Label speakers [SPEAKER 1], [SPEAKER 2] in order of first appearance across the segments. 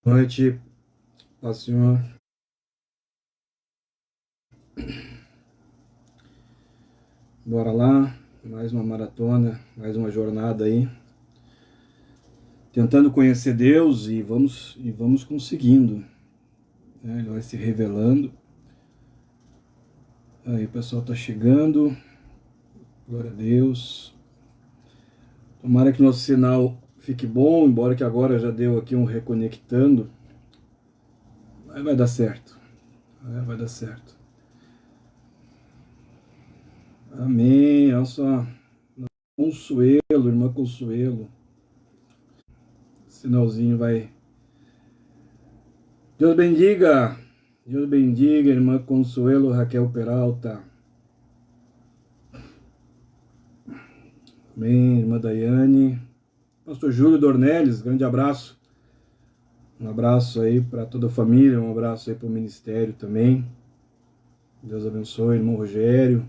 [SPEAKER 1] Boa noite, paz, Senhor. Bora lá, mais uma maratona, mais uma jornada aí, tentando conhecer Deus e vamos conseguindo, né? Ele vai se revelando. Aí o pessoal tá chegando, glória a Deus. Tomara que nosso sinal fique bom, embora que agora já deu aqui um reconectando, mas vai dar certo, né? Vai dar certo. Amém. Olha só, Consuelo, irmã Consuelo, sinalzinho vai. Deus bendiga, Deus bendiga, irmã Consuelo Raquel Peralta. Amém, irmã Daiane. Pastor Júlio Dornelles, grande abraço. Um abraço aí para toda a família, um abraço aí para o ministério também. Deus abençoe, irmão Rogério.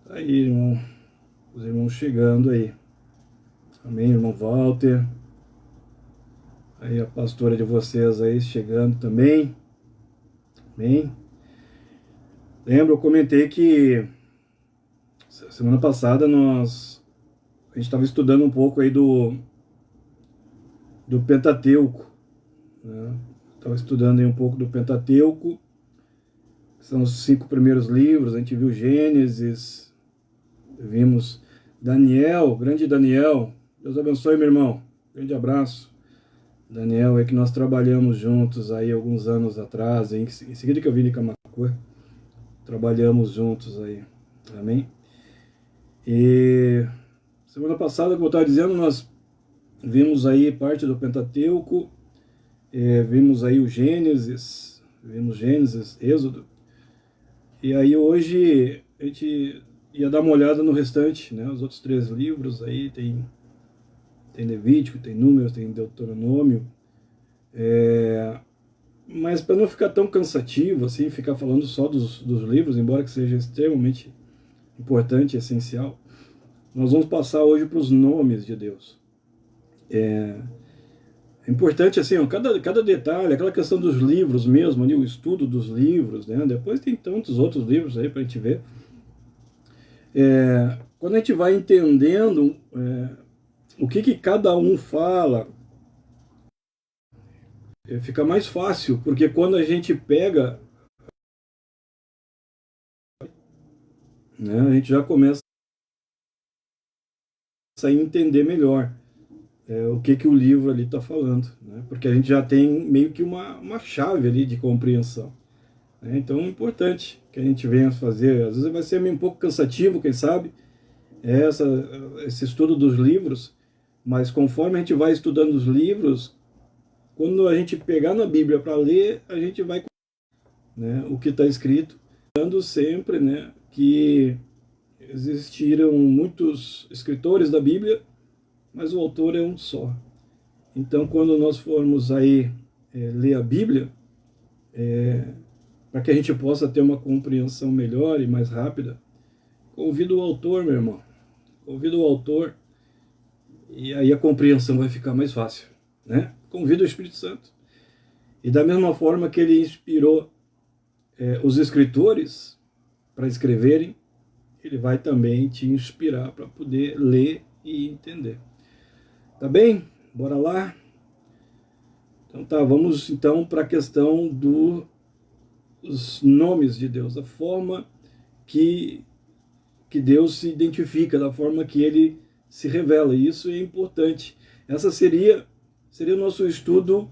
[SPEAKER 1] Tá aí, irmão, os irmãos chegando aí. Amém, irmão Walter. Aí a pastora de vocês aí chegando também. Amém. Lembra, eu comentei que semana passada a gente estava estudando um pouco aí do Pentateuco, né? Estava estudando aí um pouco do Pentateuco, que são os 5 primeiros livros. A gente viu Gênesis, vimos Daniel, grande Daniel. Deus abençoe, meu irmão. Grande abraço. Daniel é que nós trabalhamos juntos aí alguns anos atrás, em seguida que eu vim de Camacuã, trabalhamos juntos aí. Amém? E semana passada, como eu estava dizendo, nós vimos aí parte do Pentateuco, vimos aí o Gênesis, vimos Gênesis, Êxodo, e aí hoje a gente ia dar uma olhada no restante, né? Os outros 3 livros aí, tem Levítico, tem Números, tem Deuteronômio, mas para não ficar tão cansativo assim, ficar falando só dos livros, embora que seja extremamente importante e essencial, nós vamos passar hoje para os nomes de Deus. É importante assim, ó, cada detalhe, aquela questão dos livros mesmo, ali, o estudo dos livros, né? Depois tem tantos outros livros aí para a gente ver. Quando a gente vai entendendo o que cada um fala, fica mais fácil, porque quando a gente pega, né, a gente já começa a entender melhor o que o livro ali está falando, né? Porque a gente já tem meio que uma chave ali de compreensão. Então é importante que a gente venha fazer. Às vezes vai ser meio um pouco cansativo, quem sabe, essa, esse estudo dos livros, mas conforme a gente vai estudando os livros, quando a gente pegar na Bíblia para ler, a gente vai, né, o que está escrito, dando sempre, né, que existiram muitos escritores da Bíblia, mas o autor é um só. Então, quando nós formos aí ler a Bíblia, para que a gente possa ter uma compreensão melhor e mais rápida, convido o autor, meu irmão. Convido o autor e aí a compreensão vai ficar mais fácil, né? Convido o Espírito Santo. E da mesma forma que ele inspirou os escritores para escreverem, ele vai também te inspirar para poder ler e entender. Tá bem? Bora lá? Então tá, vamos então para a questão dos nomes de Deus, a forma que Deus se identifica, da forma que ele se revela. E isso é importante. Essa seria o nosso estudo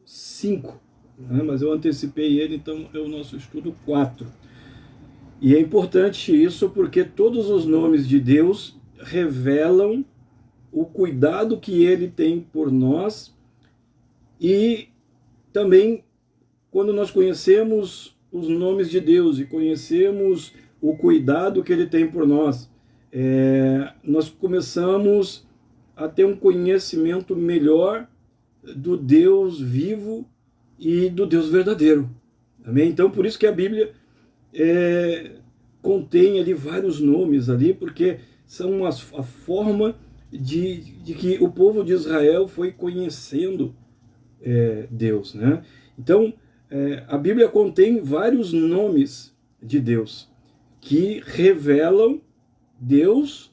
[SPEAKER 1] 5, né? Mas eu antecipei ele, então é o nosso estudo 4. E é importante isso porque todos os nomes de Deus revelam o cuidado que ele tem por nós, e também quando nós conhecemos os nomes de Deus e conhecemos o cuidado que ele tem por nós, nós começamos a ter um conhecimento melhor do Deus vivo e do Deus verdadeiro. Amém? Então, por isso que a Bíblia contém ali vários nomes ali, porque são a forma de que o povo de Israel foi conhecendo Deus, né? Então, a Bíblia contém vários nomes de Deus que revelam Deus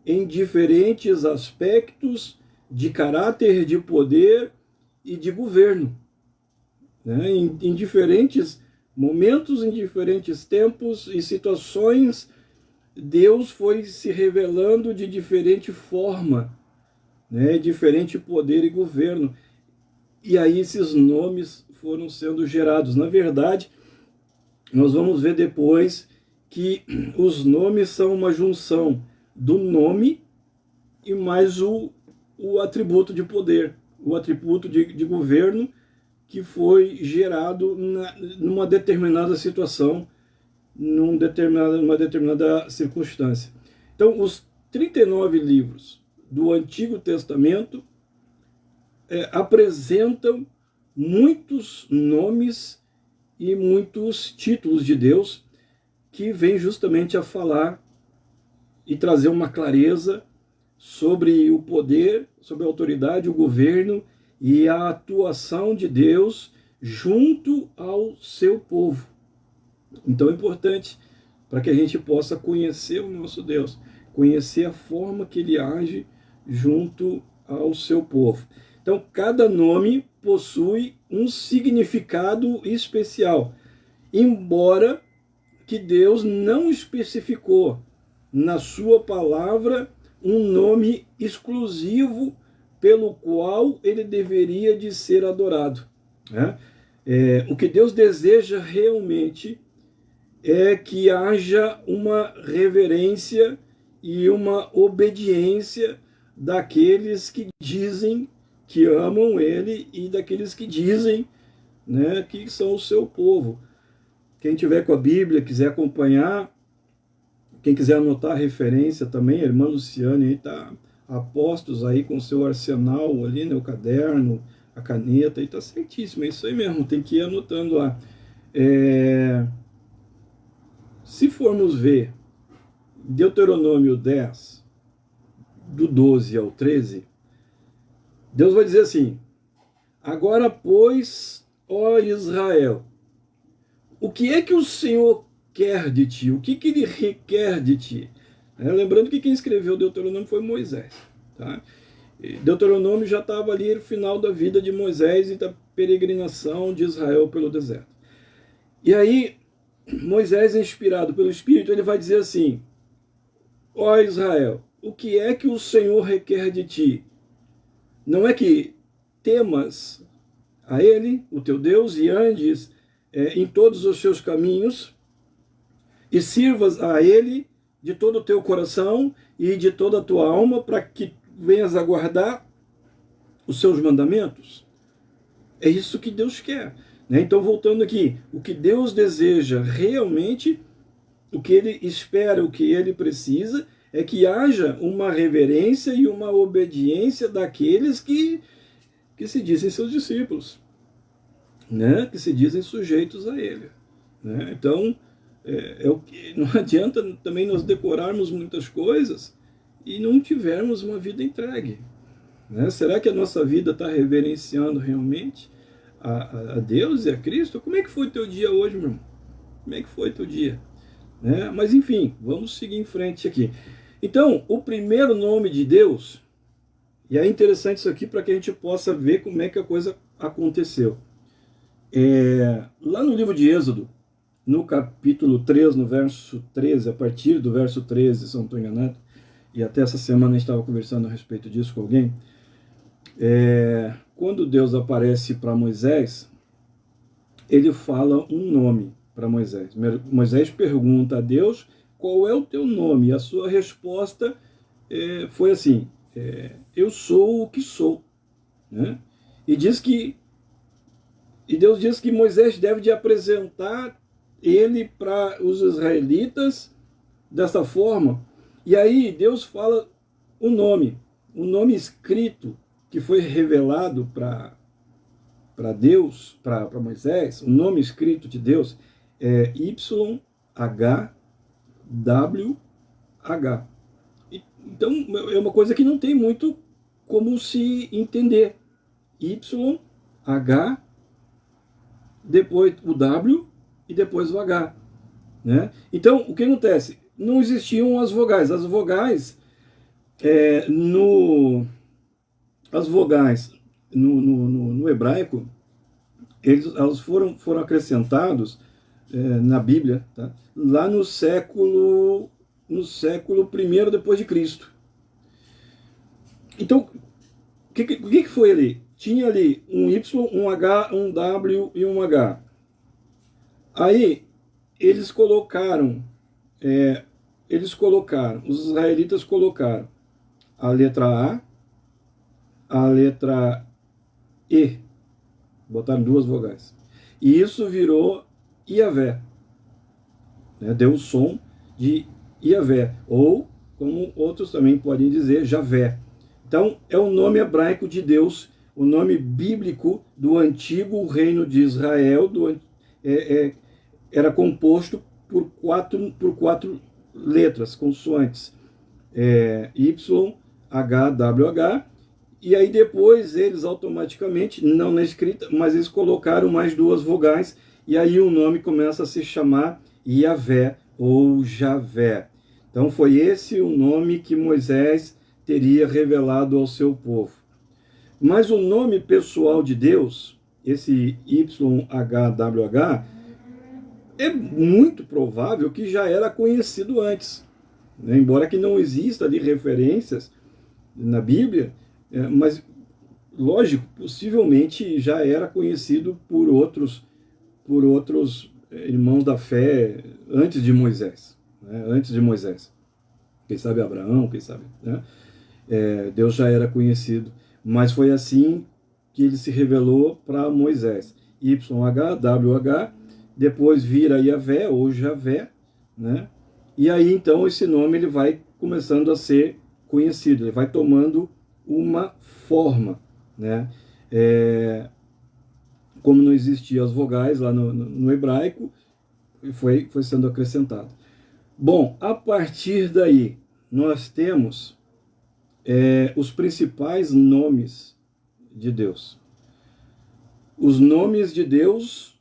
[SPEAKER 1] em diferentes aspectos de caráter, de poder e de governo, né? Em diferentes momentos, em diferentes tempos e situações, Deus foi se revelando de diferente forma, né? Diferente poder e governo. E aí esses nomes foram sendo gerados. Na verdade, nós vamos ver depois que os nomes são uma junção do nome e mais o atributo de poder, o atributo de governo que foi gerado numa determinada situação, numa determinada circunstância. Então, os 39 livros do Antigo Testamento apresentam muitos nomes e muitos títulos de Deus que vêm justamente a falar e trazer uma clareza sobre o poder, sobre a autoridade, o governo e a atuação de Deus junto ao seu povo. Então é importante para que a gente possa conhecer o nosso Deus, conhecer a forma que ele age junto ao seu povo. Então, cada nome possui um significado especial, embora que Deus não especificou na sua palavra um nome exclusivo pelo qual ele deveria de ser adorado, né? O que Deus deseja realmente é que haja uma reverência e uma obediência daqueles que dizem que amam ele e daqueles que dizem, né, que são o seu povo. Quem tiver com a Bíblia, quiser acompanhar, quem quiser anotar a referência também, a irmã Luciane aí está a postos aí com o seu arsenal ali, né, o caderno, a caneta, e está certíssimo, é isso aí mesmo, tem que ir anotando lá. Se formos ver Deuteronômio 10, do 12 ao 13, Deus vai dizer assim: agora, pois, ó Israel, o que é que o Senhor quer de ti? O que ele requer de ti? Lembrando que quem escreveu Deuteronômio foi Moisés. Tá? Deuteronômio já estava ali no final da vida de Moisés e da peregrinação de Israel pelo deserto. E aí, Moisés, inspirado pelo Espírito, ele vai dizer assim: ó Israel, o que é que o Senhor requer de ti? Não é que temas a Ele, o teu Deus, e andes em todos os seus caminhos, e sirvas a Ele de todo o teu coração e de toda a tua alma, para que venhas a guardar os seus mandamentos? É isso que Deus quer, né? Então, voltando aqui, o que Deus deseja realmente, o que Ele espera, o que Ele precisa, é que haja uma reverência e uma obediência daqueles que se dizem seus discípulos, né? Que se dizem sujeitos a Ele, né? Então, o que não adianta também nós decorarmos muitas coisas e não tivermos uma vida entregue, né? Será que a nossa vida está reverenciando realmente a Deus e a Cristo? Como é que foi teu dia hoje, meu irmão? Como é que foi teu dia? Né? Mas enfim, vamos seguir em frente aqui. Então, o primeiro nome de Deus, e é interessante isso aqui para que a gente possa ver como é que a coisa aconteceu. Lá no livro de Êxodo, no capítulo 3, no verso 13, a partir do verso 13, se eu não estou enganado, e até essa semana a gente estava conversando a respeito disso com alguém, quando Deus aparece para Moisés, ele fala um nome para Moisés. Moisés pergunta a Deus: qual é o teu nome? E a sua resposta foi assim: eu sou o que sou, né? E Deus diz que Moisés deve de apresentar ele para os israelitas desta forma. E aí Deus fala o nome escrito que foi revelado para Deus, para Moisés. O nome escrito de Deus é YHWH. E Então, é uma coisa que não tem muito como se entender. Y, H, depois o W e depois o H. Né? Então, o que acontece? Não existiam as vogais. As vogais, é, no, as vogais no hebraico, elas foram acrescentados na Bíblia, tá? Lá no século I depois de Cristo. Então, o que foi ali? Tinha ali um Y, um H, um W e um H. Aí eles colocaram, os israelitas colocaram a letra A letra E, botaram duas vogais. E isso virou Iavé, né? Deu o som de Iavé, ou, como outros também podem dizer, Javé. Então, é o nome hebraico de Deus, o nome bíblico do antigo reino de Israel, era composto por quatro letras, consoantes, Y, H, W, H, e aí depois eles automaticamente, não na escrita, mas eles colocaram mais duas vogais, e aí o nome começa a se chamar Iavé ou Javé. Então foi esse o nome que Moisés teria revelado ao seu povo. Mas o nome pessoal de Deus, esse YHWH, é muito provável que já era conhecido antes, né? Embora que não exista ali referências na Bíblia, mas, lógico, possivelmente já era conhecido por outros irmãos da fé antes de Moisés, né? Antes de Moisés. Quem sabe Abraão, quem sabe, né? Deus já era conhecido, mas foi assim que ele se revelou para Moisés. YHWH, depois vira Iavé ou Javé, né? E aí então esse nome ele vai começando a ser conhecido, ele vai tomando uma forma, né? Como não existiam as vogais lá no hebraico, foi sendo acrescentado. Bom, a partir daí nós temos os principais nomes de Deus. Os nomes de Deus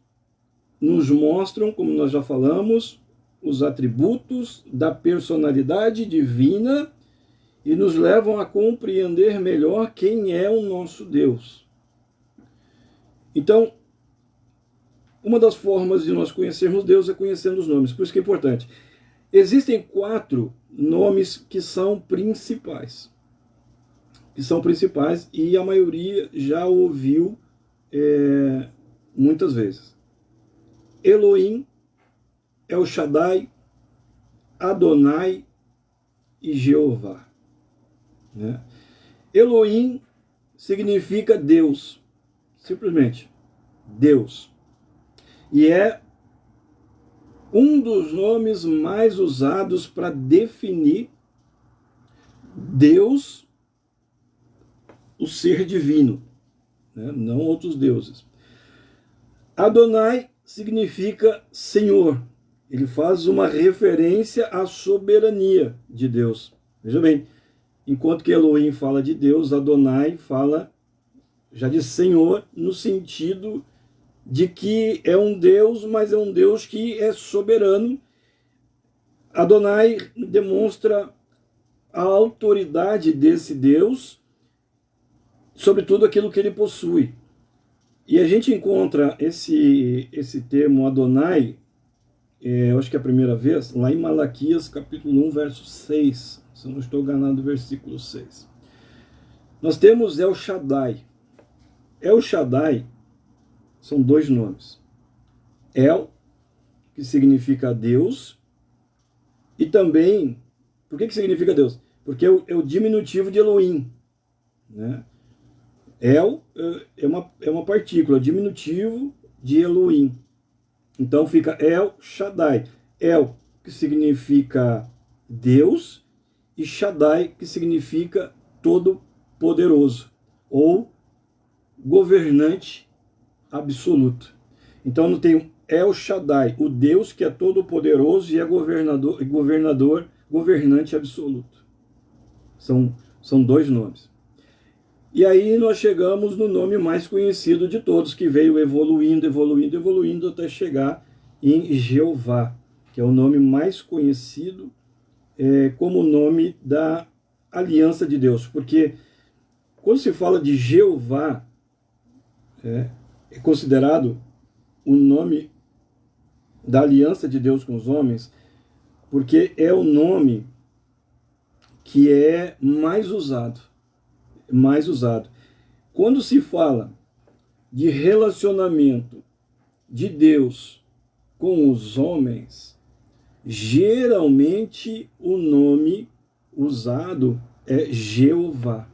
[SPEAKER 1] nos mostram, como nós já falamos, os atributos da personalidade divina e nos levam a compreender melhor quem é o nosso Deus. Então, uma das formas de nós conhecermos Deus é conhecendo os nomes, por isso que é importante. Existem 4 nomes que são principais. E a maioria já ouviu muitas vezes. Elohim, El Shaddai, Adonai e Jeová. Né? Elohim significa Deus, simplesmente Deus. E é um dos nomes mais usados para definir Deus, o ser divino, né? Não outros deuses. Adonai significa Senhor. Ele faz uma referência à soberania de Deus. Veja bem, enquanto que Elohim fala de Deus, Adonai fala já de Senhor, no sentido de que é um Deus, mas é um Deus que é soberano. Adonai demonstra a autoridade desse Deus sobre tudo aquilo que ele possui. E a gente encontra esse termo Adonai, eu acho que é a primeira vez, lá em Malaquias, capítulo 1, verso 6, se eu não estou enganado, versículo 6. Nós temos El Shaddai. El Shaddai são 2 nomes. El, que significa Deus, e também, por que significa Deus? Porque é o diminutivo de Elohim, né? El é uma partícula, diminutivo de Elohim. Então fica El Shaddai. El, que significa Deus, e Shaddai, que significa todo-poderoso, ou governante absoluto. Então não tem El Shaddai, o Deus que é todo-poderoso e é governante absoluto. São dois nomes. E aí nós chegamos no nome mais conhecido de todos, que veio evoluindo, evoluindo, evoluindo até chegar em Jeová, que é o nome mais conhecido como nome da aliança de Deus. Porque quando se fala de Jeová, é considerado o nome da aliança de Deus com os homens, porque é o nome que é mais usado. Mais usado. Quando se fala de relacionamento de Deus com os homens, geralmente o nome usado é Jeová,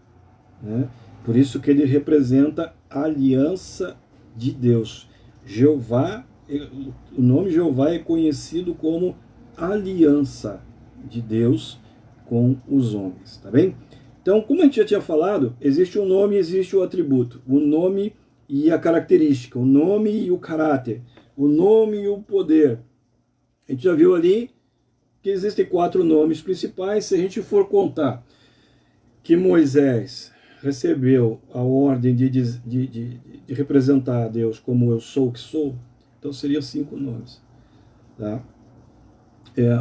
[SPEAKER 1] né? Por isso que ele representa a aliança de Deus. Jeová, o nome Jeová é conhecido como aliança de Deus com os homens, tá bem? Então, como a gente já tinha falado, existe o nome e existe o atributo. O nome e a característica, o nome e o caráter, o nome e o poder. A gente já viu ali que existem 4 nomes principais. Se a gente for contar que Moisés recebeu a ordem de representar a Deus como eu sou o que sou, então seriam 5 nomes. Tá?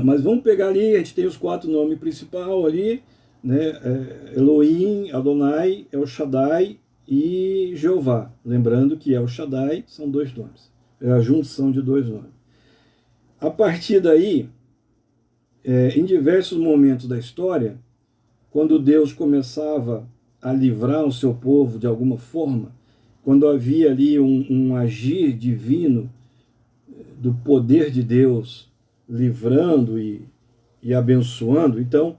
[SPEAKER 1] Mas vamos pegar ali, a gente tem os 4 nomes principais ali, né? Elohim, Adonai, El Shaddai e Jeová. Lembrando que El Shaddai são 2 nomes. É a junção de 2 nomes. A partir daí, em diversos momentos da história, quando Deus começava a livrar o seu povo de alguma forma, quando havia ali um agir divino do poder de Deus livrando e abençoando, então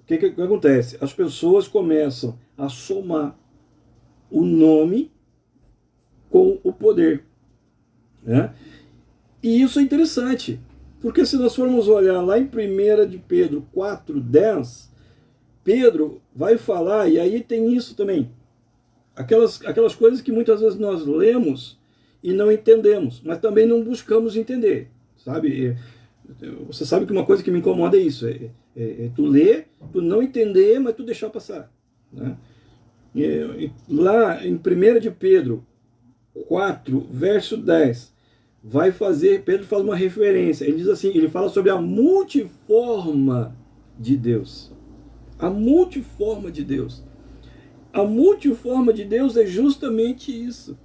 [SPEAKER 1] o que acontece? As pessoas começam a somar o nome com o poder, né? E isso é interessante, porque se nós formos olhar lá em 1 de Pedro 4:10, Pedro vai falar, e aí tem isso também, aquelas coisas que muitas vezes nós lemos e não entendemos, mas também não buscamos entender, sabe? Você sabe que uma coisa que me incomoda é isso, tu ler, tu não entender, mas tu deixar passar, né? Lá em 1 de Pedro 4, verso 10, Pedro faz uma referência, ele diz assim, ele fala sobre a multiforma de Deus. A multiforma de Deus. A multiforma de Deus é justamente isso.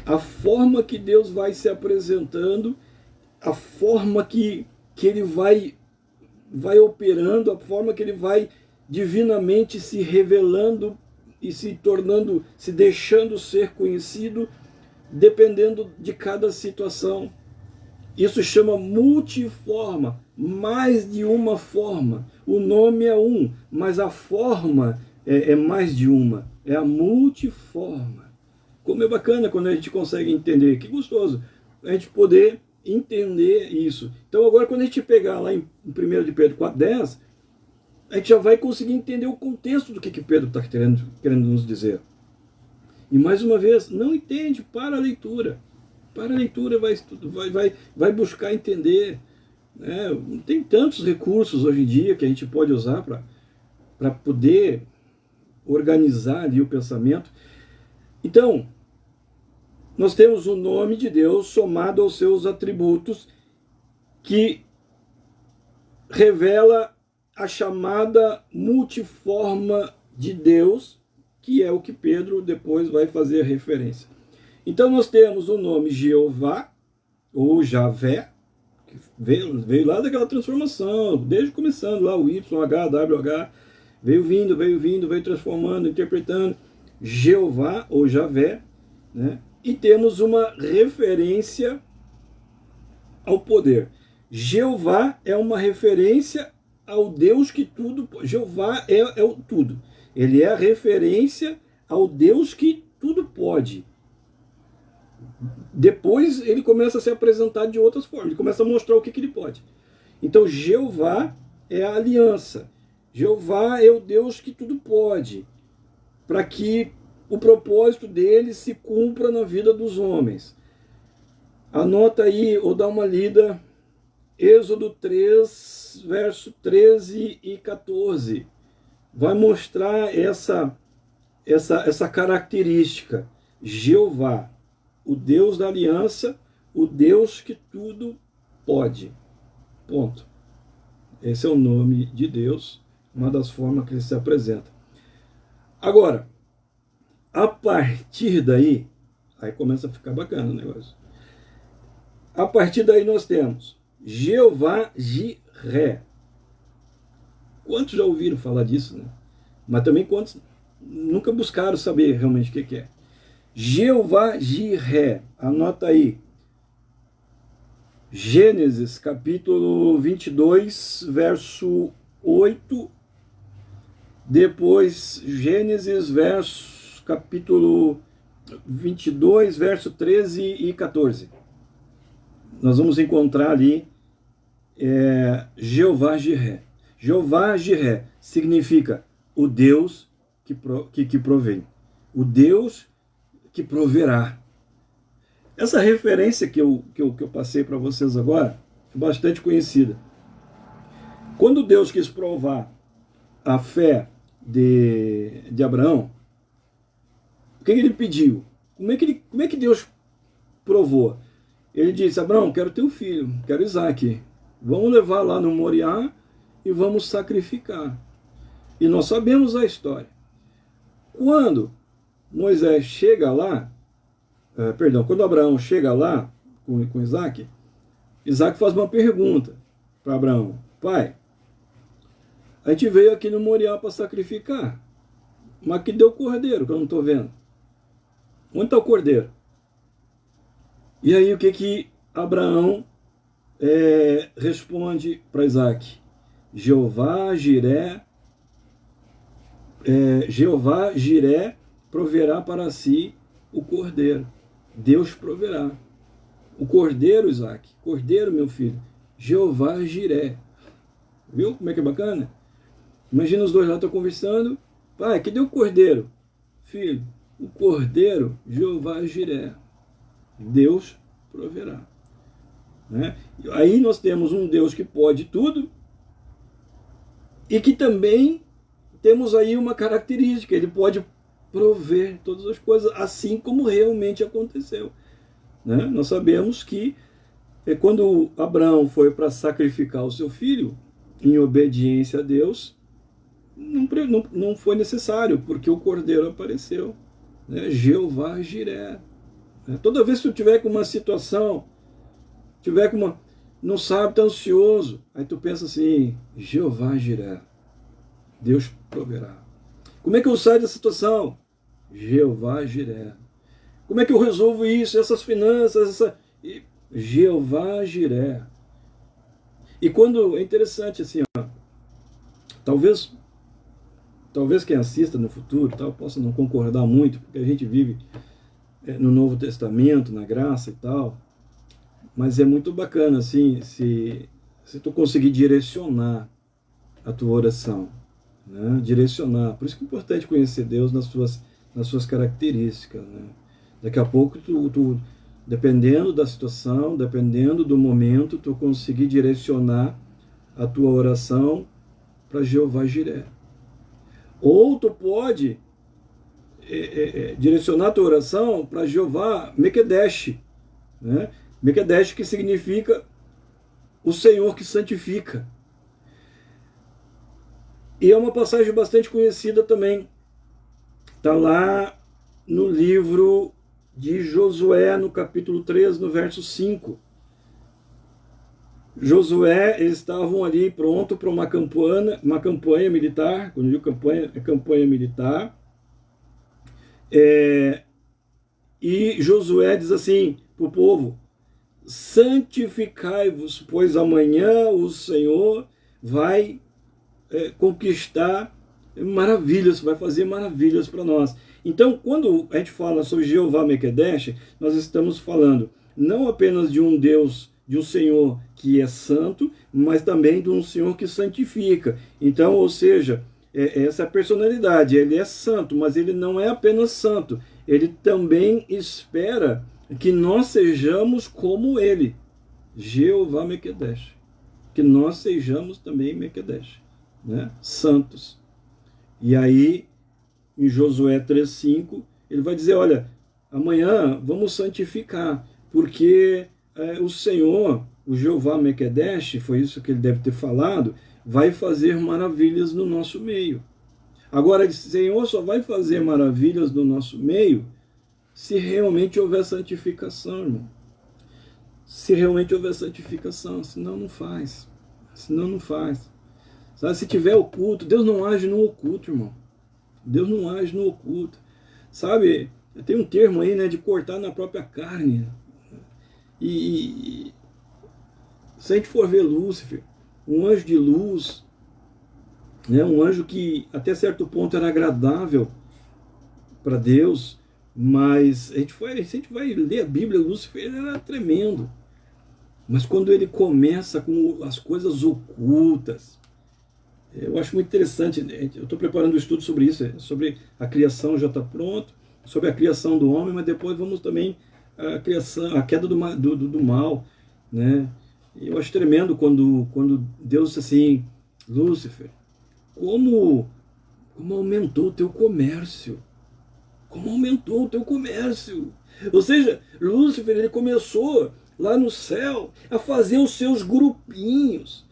[SPEAKER 1] A forma que Deus vai se apresentando, a forma que ele vai operando, a forma que ele vai divinamente se revelando e se tornando, se deixando ser conhecido, dependendo de cada situação. Isso chama multiforma, mais de uma forma. O nome é um, mas a forma é mais de uma. É a multiforma. Como é bacana quando a gente consegue entender. Que gostoso a gente poder entender isso. Então agora quando a gente pegar lá em 1 de Pedro 4:10, a gente já vai conseguir entender o contexto do que Pedro está querendo nos dizer. E mais uma vez, não entende, para a leitura. Para a leitura, vai buscar entender. Né? Tem tantos recursos hoje em dia que a gente pode usar para poder organizar ali o pensamento. Então, nós temos o nome de Deus somado aos seus atributos, que revela a chamada multiforma de Deus, que é o que Pedro depois vai fazer referência. Então nós temos o nome Jeová, ou Javé, que veio lá daquela transformação, desde começando lá o YH, WH, veio vindo, transformando, interpretando, Jeová ou Javé, né? E temos uma referência ao poder. Jeová é uma referência ao Deus que tudo pode. Jeová é o tudo. Ele é a referência ao Deus que tudo pode. Depois ele começa a se apresentar de outras formas, ele começa a mostrar o que ele pode. Então Jeová é a aliança. Jeová é o Deus que tudo pode, para que o propósito dele se cumpra na vida dos homens. Anota aí, ou dá uma lida, Êxodo 3, verso 13 e 14. vai mostrar essa característica. Jeová, o Deus da aliança, o Deus que tudo pode. Ponto. Esse é o nome de Deus, uma das formas que ele se apresenta. Agora, a partir daí, aí começa a ficar bacana o negócio. A partir daí nós temos Jeová Jiré. Quantos já ouviram falar disso, né? Mas também quantos nunca buscaram saber realmente o que é. Jeová Jiré, anota aí. Gênesis, capítulo 22, verso 8. Depois, Gênesis, capítulo 22, verso 13 e 14. Nós vamos encontrar ali Jeová Jiré. Jeová Jiré significa o Deus que provém. O Deus que proverá. Essa referência que eu passei para vocês agora é bastante conhecida. Quando Deus quis provar a fé de Abraão, o que ele pediu? Como é que Deus provou? Ele disse: Abraão, quero teu filho, quero Isaac. Vamos levar lá no Moriá e vamos sacrificar. E nós sabemos a história. Quando Moisés chega lá, quando Abraão chega lá com Isaac, Isaac faz uma pergunta para Abraão: pai, a gente veio aqui no Moriá para sacrificar, mas que deu cordeiro, que eu não estou vendo. Onde está o cordeiro? E aí o que Abraão responde para Isaac? Jeová Jiré proverá para si o cordeiro. Deus proverá. O cordeiro, Isaac. Cordeiro, meu filho. Jeová Jiré. Viu como é que é bacana? Imagina os dois lá estão conversando. Pai, que deu o cordeiro? Filho, o cordeiro, Jeová Jiré. Deus proverá. Né? Aí nós temos um Deus que pode tudo e que também temos aí uma característica. Ele pode prover todas as coisas, assim como realmente aconteceu. Né? Nós sabemos que quando Abraão foi para sacrificar o seu filho, em obediência a Deus, não foi necessário, porque o cordeiro apareceu. Né? Jeová Jiré. Né? Toda vez que tu tiver com uma situação, não sabe, está ansioso, aí tu pensa assim: Jeová Jiré, Deus proverá. Como é que eu saio dessa situação? Jeová Jiré. Como é que eu resolvo isso, essas finanças, Jeová Jiré. E quando é interessante assim, talvez quem assista no futuro possa não concordar muito, porque a gente vive no Novo Testamento, na graça e tal, mas é muito bacana assim, se tu conseguir direcionar a tua oração, né? Direcionar. Por isso que é importante conhecer Deus nas suas características. Né? Daqui a pouco tu, dependendo da situação, dependendo do momento, tu conseguir direcionar a tua oração para Jeová Jiré. Ou tu pode direcionar a tua oração para Jeová Mekedesh. Né? Mekedesh, que significa o Senhor que santifica. E é uma passagem bastante conhecida também. Está lá no livro de Josué, no capítulo 3, no verso 5. Josué, eles estavam ali pronto para uma campanha militar. Quando eu digo campanha, é campanha militar. E Josué diz assim para o povo: santificai-vos, pois amanhã o Senhor vai conquistar maravilhas, vai fazer maravilhas para nós. Então, quando a gente fala sobre Jeová Mekedesh, nós estamos falando não apenas de um Deus, de um Senhor que é santo, mas também de um Senhor que santifica. Então, ou seja, essa personalidade, ele é santo, mas ele não é apenas santo, ele também espera que nós sejamos como ele, Jeová Mekedesh, que nós sejamos também Mekedesh, né? Santos. E aí, em Josué 3,5, ele vai dizer, olha, amanhã vamos santificar, porque o Senhor, o Jeová Mequedesh, foi isso que ele deve ter falado, vai fazer maravilhas no nosso meio. Agora, o Senhor só vai fazer maravilhas no nosso meio se realmente houver santificação, irmão. Se realmente houver santificação, senão não faz. Senão não faz. Sabe, se tiver oculto, Deus não age no oculto, irmão. Deus não age no oculto. Sabe, tem um termo aí, né, de cortar na própria carne. E se a gente for ver Lúcifer, um anjo de luz, né, um anjo que até certo ponto era agradável para Deus, mas se a gente vai ler a Bíblia, Lúcifer ele era tremendo. Mas quando ele começa com as coisas ocultas, eu acho muito interessante, eu estou preparando um estudo sobre isso, sobre a criação já está pronto, sobre a criação do homem, mas depois vamos também a queda do mal, né? Eu acho tremendo quando Deus disse assim, Lúcifer, como aumentou o teu comércio, como aumentou o teu comércio. Ou seja, Lúcifer ele começou lá no céu a fazer os seus grupinhos,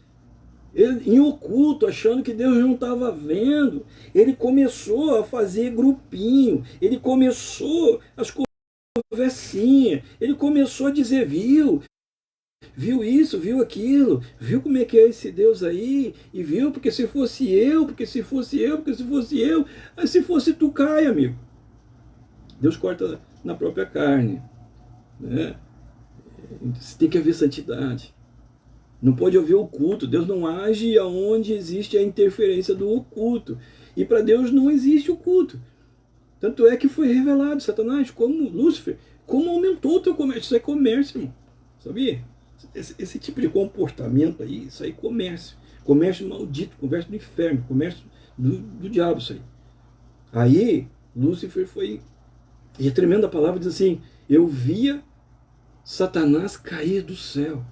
[SPEAKER 1] ele, em oculto, achando que Deus não estava vendo. Ele começou a fazer grupinho, ele começou as conversinhas, ele começou a dizer, viu isso, viu aquilo, viu como é que é esse Deus aí, e viu, porque se fosse eu, porque se fosse eu, aí se fosse tu cai, amigo. Deus corta na própria carne, né? Tem que haver santidade. Não pode haver oculto. Deus não age aonde existe a interferência do oculto. E para Deus não existe oculto. Tanto é que foi revelado, Satanás, como Lúcifer, como aumentou o teu comércio. Isso é comércio, irmão. Sabia? Esse tipo de comportamento aí, isso aí é comércio. Comércio maldito, comércio do inferno, comércio do diabo, isso aí. Aí, Lúcifer foi... E a tremenda palavra diz assim, eu via Satanás cair do céu.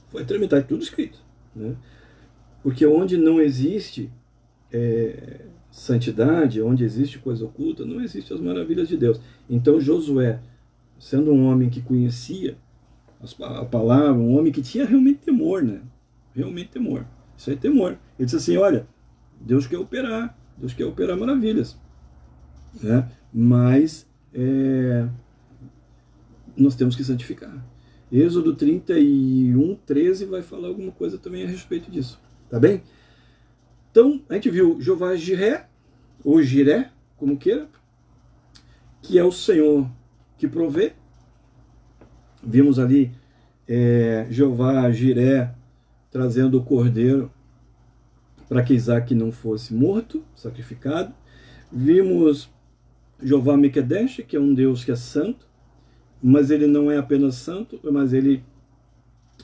[SPEAKER 1] Foi tremendo, está tudo escrito, né? Porque onde não existe santidade, onde existe coisa oculta, não existe as maravilhas de Deus. Então Josué, sendo um homem que conhecia a palavra, um homem que tinha realmente temor, né? Realmente temor. Isso é temor. Ele disse assim, olha, Deus quer operar maravilhas, né? Mas nós temos que santificar. Êxodo 31, 13 vai falar alguma coisa também a respeito disso. Tá bem? Então, a gente viu Jeová Jiré, ou Jiré, como queira, que é o Senhor que provê. Vimos ali Jeová Jiré trazendo o cordeiro para que Isaac não fosse morto, sacrificado. Vimos Jeová Mequedesh, que é um Deus que é santo, mas ele não é apenas santo, mas ele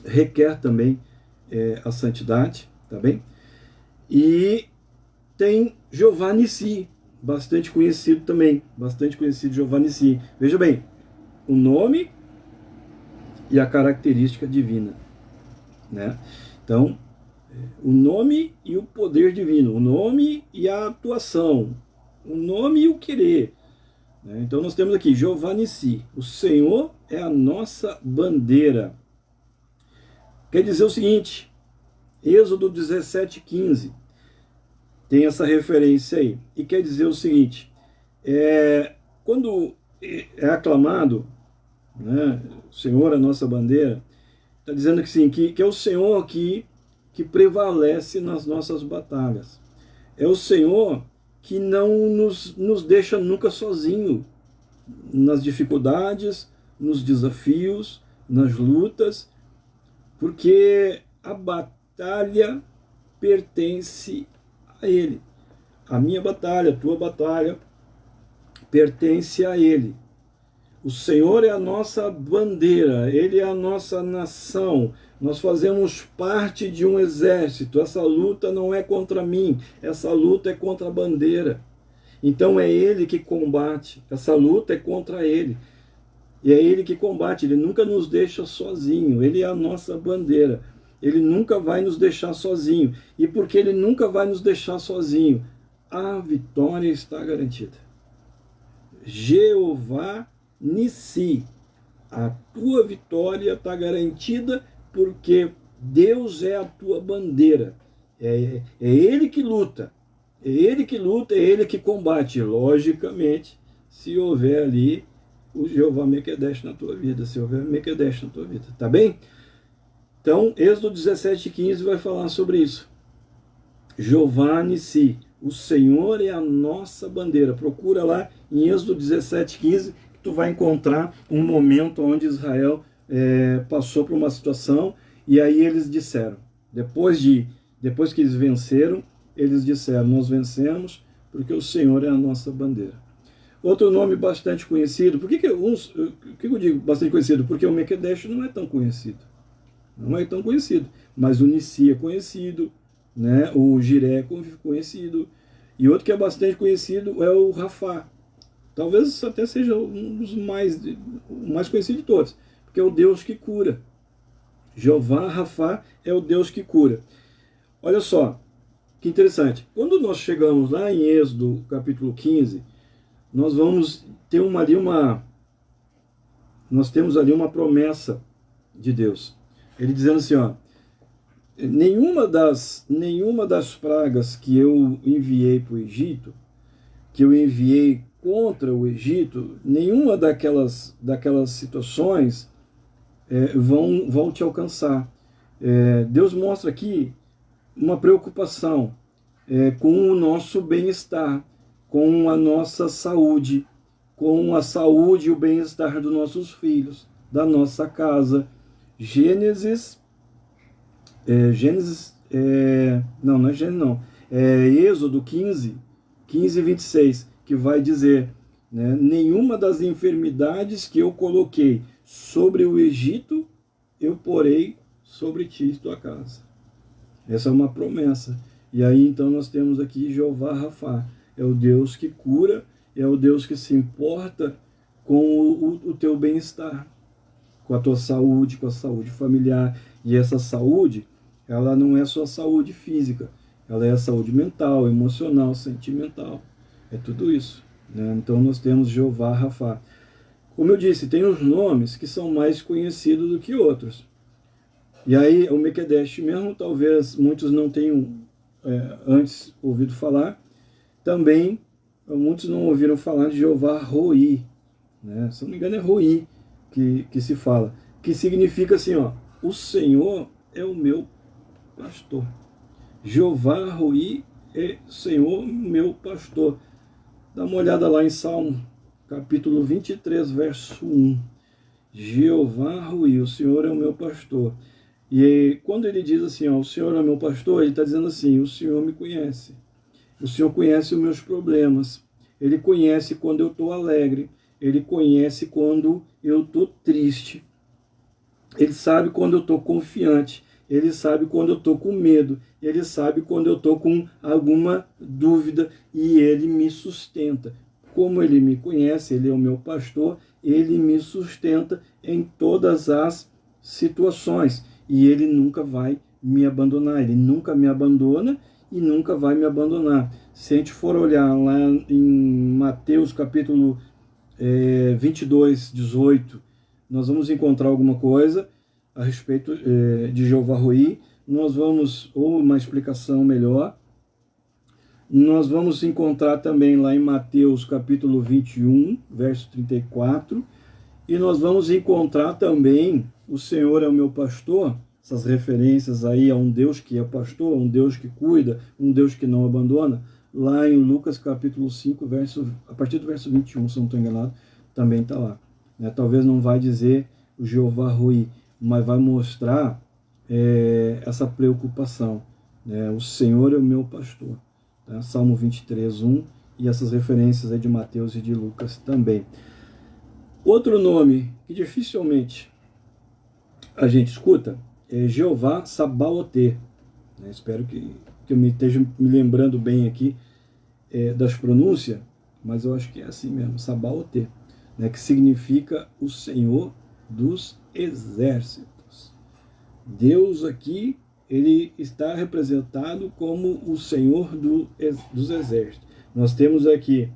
[SPEAKER 1] requer também a santidade, tá bem? E tem Jeová Nissi, bastante conhecido também, Jeová Nissi. Veja bem, o nome e a característica divina, né? Então, o nome e o poder divino, o nome e a atuação, o nome e o querer. Então nós temos aqui Jeová Nissi, o Senhor é a nossa bandeira. Quer dizer o seguinte, Êxodo 17:15 tem essa referência aí, e quer dizer o seguinte, quando é aclamado, né, o Senhor é a nossa bandeira, está dizendo que sim, que é o Senhor que prevalece nas nossas batalhas, é o Senhor que não nos deixa nunca sozinho nas dificuldades, nos desafios, nas lutas, porque a batalha pertence a Ele. A minha batalha, a tua batalha, pertence a Ele. O Senhor é a nossa bandeira, Ele é a nossa nação. Nós fazemos parte de um exército. Essa luta não é contra mim, essa luta é contra a bandeira. Então é Ele que combate, essa luta é contra Ele. E é Ele que combate, Ele nunca nos deixa sozinho, Ele é a nossa bandeira. Ele nunca vai nos deixar sozinho. E porque Ele nunca vai nos deixar sozinho, a vitória está garantida. Jeová Nissi, a tua vitória está garantida porque Deus é a tua bandeira. É Ele que luta. É Ele que luta, é Ele que combate. Logicamente, se houver ali o Jeová Mequedesh na tua vida, se houver Mequedesh na tua vida, tá bem? Então, Êxodo 17:15 vai falar sobre isso. Jeová Nissi, o Senhor é a nossa bandeira. Procura lá em Êxodo 17:15, que tu vai encontrar um momento onde Israel passou por uma situação, e aí eles disseram, depois que eles venceram, eles disseram, nós vencemos porque o Senhor é a nossa bandeira. Outro nome bastante conhecido, por que eu digo bastante conhecido? Porque o Mequedesh não é tão conhecido. Não é tão conhecido, mas o Nissi é conhecido, né? O Jiré é conhecido, e outro que é bastante conhecido é o Rafá. Talvez até seja um dos o mais conhecido de todos, porque é o Deus que cura. Jeová Rafá é o Deus que cura. Olha só, que interessante. Quando nós chegamos lá em Êxodo capítulo 15, nós vamos ter nós temos ali uma promessa de Deus. Ele dizendo assim, ó, nenhuma das pragas que eu enviei para o Egito, que eu enviei contra o Egito, nenhuma daquelas situações vão te alcançar. Deus mostra aqui uma preocupação com o nosso bem-estar, com a nossa saúde, com a saúde e o bem-estar dos nossos filhos, da nossa casa. Êxodo 15:26, que vai dizer, né, nenhuma das enfermidades que eu coloquei sobre o Egito, eu porei sobre ti e tua casa. Essa é uma promessa. E aí então nós temos aqui Jeová Rafá, é o Deus que cura, é o Deus que se importa com o teu bem-estar, com a tua saúde, com a saúde familiar. E essa saúde, ela não é só saúde física, ela é a saúde mental, emocional, sentimental. É tudo isso, né? Então nós temos Jeová Rafá. Como eu disse, tem os nomes que são mais conhecidos do que outros. E aí o Mequedesh mesmo, talvez muitos não tenham antes ouvido falar. Também muitos não ouviram falar de Jeová Roi, né? Se não me engano é Roi que se fala, que significa assim, ó, o Senhor é o meu pastor. Jeová Roi é Senhor meu pastor. Dá uma olhada lá em Salmo, capítulo 23, verso 1. Jeová Roi, o Senhor é o meu pastor. E quando ele diz assim, ó, o Senhor é o meu pastor, ele está dizendo assim, o Senhor me conhece. O Senhor conhece os meus problemas. Ele conhece quando eu estou alegre. Ele conhece quando eu estou triste. Ele sabe quando eu estou confiante. Ele sabe quando eu estou com medo. Ele sabe quando eu estou com alguma dúvida. E Ele me sustenta. Como Ele me conhece, Ele é o meu pastor, Ele me sustenta em todas as situações. E Ele nunca vai me abandonar. Ele nunca me abandona e nunca vai me abandonar. Se a gente for olhar lá em Mateus capítulo 22, 18, nós vamos encontrar alguma coisa a respeito de Jeová Roi. Nós vamos, ou uma explicação melhor, nós vamos encontrar também lá em Mateus capítulo 21, verso 34, e nós vamos encontrar também o Senhor é o meu pastor, essas referências aí a um Deus que é pastor, um Deus que cuida, um Deus que não abandona, lá em Lucas capítulo 5, a partir do verso 21, se não estou enganado, também está lá. Talvez não vai dizer o Jeová Roi, mas vai mostrar essa preocupação. O Senhor é o meu pastor. Tá? Salmo 23, 1, e essas referências aí de Mateus e de Lucas também. Outro nome que dificilmente a gente escuta é Jeová Sabaote. Espero que eu me esteja me lembrando bem aqui das pronúncias, mas eu acho que é assim mesmo, Sabaote, que significa o Senhor dos exércitos. Deus aqui ele está representado como o Senhor dos exércitos. Nós temos aqui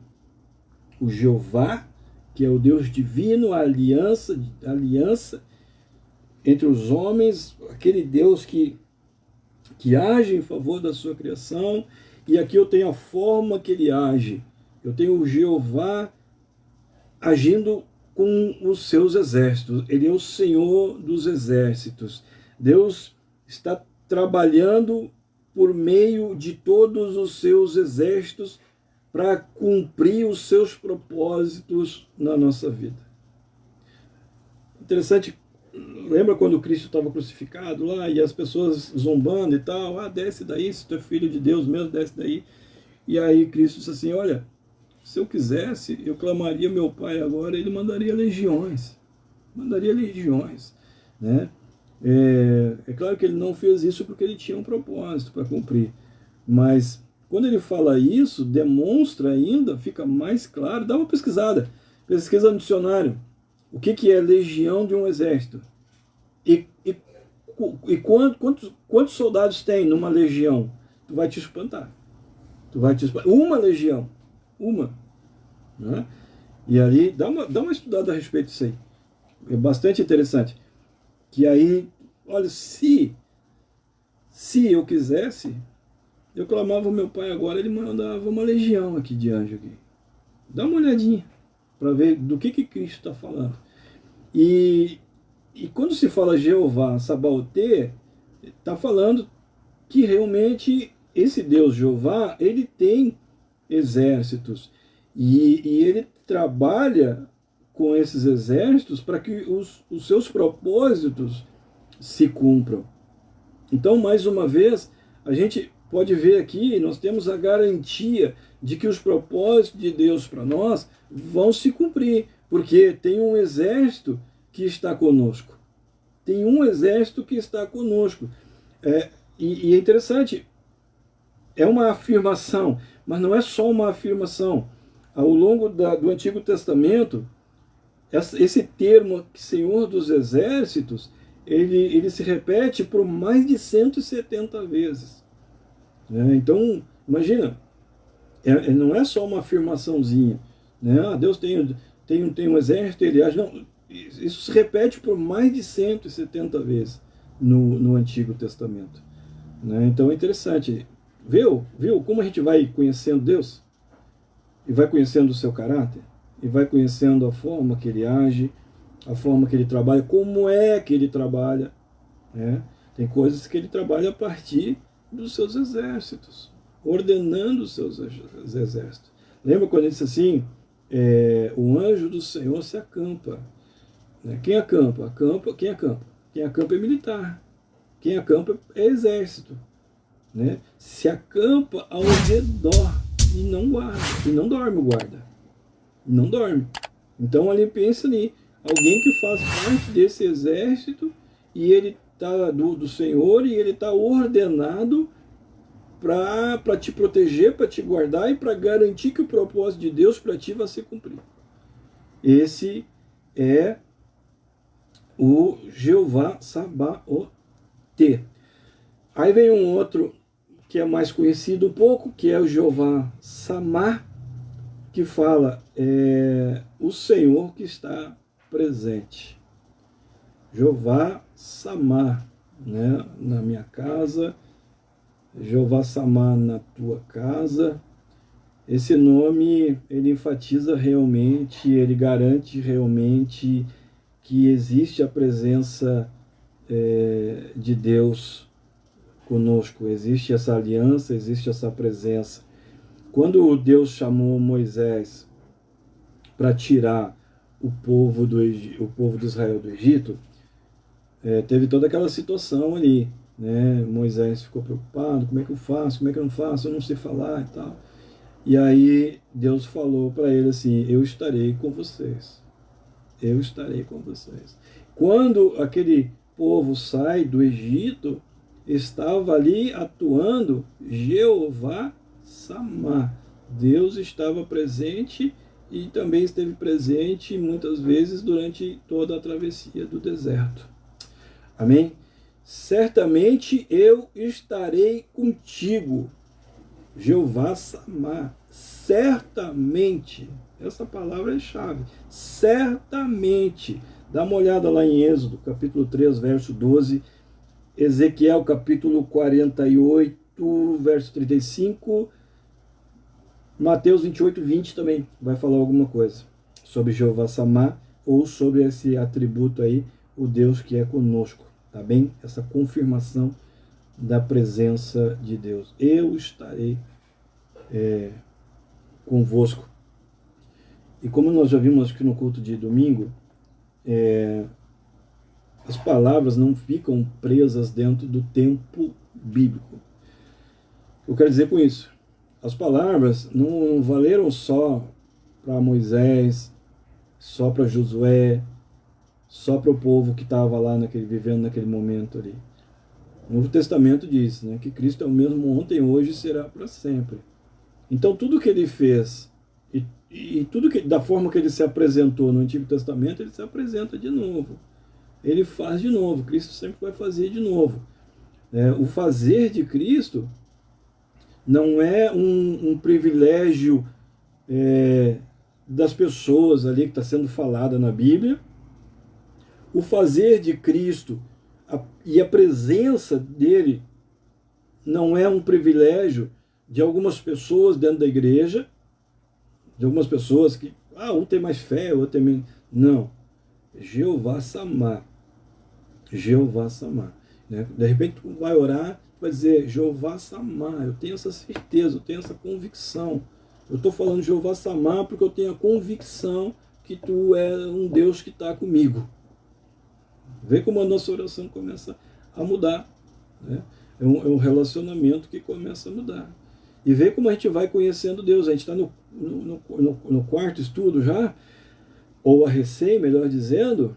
[SPEAKER 1] o Jeová, que é o Deus divino, a aliança entre os homens, aquele Deus que age em favor da sua criação. E aqui eu tenho a forma que ele age. Eu tenho o Jeová agindo com os seus exércitos. Ele é o Senhor dos exércitos. Deus está trabalhando por meio de todos os seus exércitos para cumprir os seus propósitos na nossa vida. Interessante, lembra quando Cristo estava crucificado lá e as pessoas zombando e tal, desce daí, se tu é filho de Deus mesmo, desce daí. E aí Cristo disse assim, olha, se eu quisesse, eu clamaria meu Pai agora, ele mandaria legiões, né? É claro que ele não fez isso porque ele tinha um propósito para cumprir, mas quando ele fala isso, demonstra ainda, fica mais claro, dá uma pesquisada, pesquisa no dicionário, o que é legião de um exército, e quantos soldados tem numa legião? Tu vai te espantar, uma legião, né? E aí, dá uma estudada a respeito disso aí, é bastante interessante, que aí, olha, se eu quisesse, eu clamava ao meu Pai agora, ele mandava uma legião aqui de anjo aqui. Dá uma olhadinha para ver do que Cristo está falando. E quando se fala Jeová Sabaote, está falando que realmente esse Deus Jeová, ele tem exércitos. E ele trabalha com esses exércitos para que os seus propósitos se cumpram. Então, mais uma vez, a gente pode ver aqui, nós temos a garantia de que os propósitos de Deus para nós vão se cumprir, porque tem um exército que está conosco. Tem um exército que está conosco. E é interessante, é uma afirmação, mas não é só uma afirmação. Ao longo do Antigo Testamento, esse termo Senhor dos Exércitos, ele se repete por mais de 170 vezes. Então, imagina, não é só uma afirmaçãozinha, né? Deus tem um exército, ele age. Não, isso se repete por mais de 170 vezes no Antigo Testamento, né? Então é interessante. Viu como a gente vai conhecendo Deus? E vai conhecendo o seu caráter? E vai conhecendo a forma que ele age, a forma que ele trabalha, como é que ele trabalha, né? Tem coisas que ele trabalha a partir dos seus exércitos, ordenando os seus exércitos. Lembra quando ele disse assim, o anjo do Senhor se acampa, né? Quem acampa? Quem acampa? Quem acampa é militar, quem acampa é exército, né? Se acampa ao redor e não guarda, e não dorme o guarda, não dorme. Então ali pensa ali, alguém que faz parte desse exército e ele está do Senhor e ele está ordenado para te proteger, para te guardar e para garantir que o propósito de Deus para ti vai ser cumprido. Esse é o Jeová Sabaote. Aí vem um outro que é mais conhecido um pouco, que é o Jeová Samar, que fala o Senhor que está presente. Jeová Samar, né, na minha casa, Jeová Samar na tua casa. Esse nome, ele enfatiza realmente, ele garante realmente que existe a presença de Deus conosco, existe essa aliança, existe essa presença. Quando Deus chamou Moisés para tirar o povo de Israel do Egito, teve toda aquela situação ali, né? Moisés ficou preocupado, como é que eu faço, como é que eu não faço, eu não sei falar e tal. E aí Deus falou para ele assim, eu estarei com vocês. Eu estarei com vocês. Quando aquele povo sai do Egito, estava ali atuando Jeová Samar. Deus estava presente e também esteve presente muitas vezes durante toda a travessia do deserto. Amém? certamente eu estarei contigo. Jeová Samá, certamente, essa palavra é chave, certamente. Dá uma olhada lá em Êxodo, capítulo 3, verso 12, Ezequiel, capítulo 48, verso 35, Mateus 28, 20 também vai falar alguma coisa sobre Jeová Samá, ou sobre esse atributo aí, o Deus que é conosco, tá bem? Essa confirmação da presença de Deus. Eu estarei convosco. E como nós já vimos aqui no culto de domingo, as palavras não ficam presas dentro do tempo bíblico. O que eu quero dizer com isso? As palavras não valeram só para Moisés, só para Josué, só para o povo que estava lá vivendo naquele momento ali. O Novo Testamento diz, né, que Cristo é o mesmo ontem, hoje e será para sempre. Então tudo que ele fez e tudo que da forma que ele se apresentou no Antigo Testamento, ele se apresenta de novo. Ele faz de novo. Cristo sempre vai fazer de novo. O fazer de Cristo não é um privilégio das pessoas ali que está sendo falada na Bíblia. O fazer de Cristo e a presença dele não é um privilégio de algumas pessoas dentro da igreja, de algumas pessoas que, um tem mais fé, outro tem menos. Não. Jeová Samá. Jeová Samá. Né? De repente tu vai orar, tu vai dizer, Jeová Samá, eu tenho essa certeza, eu tenho essa convicção. Eu estou falando Jeová Samá porque eu tenho a convicção que tu é um Deus que está comigo. Vê como a nossa oração começa a mudar. Né? É um relacionamento que começa a mudar. E vê como a gente vai conhecendo Deus. A gente está no quarto estudo já, ou a recém, melhor dizendo,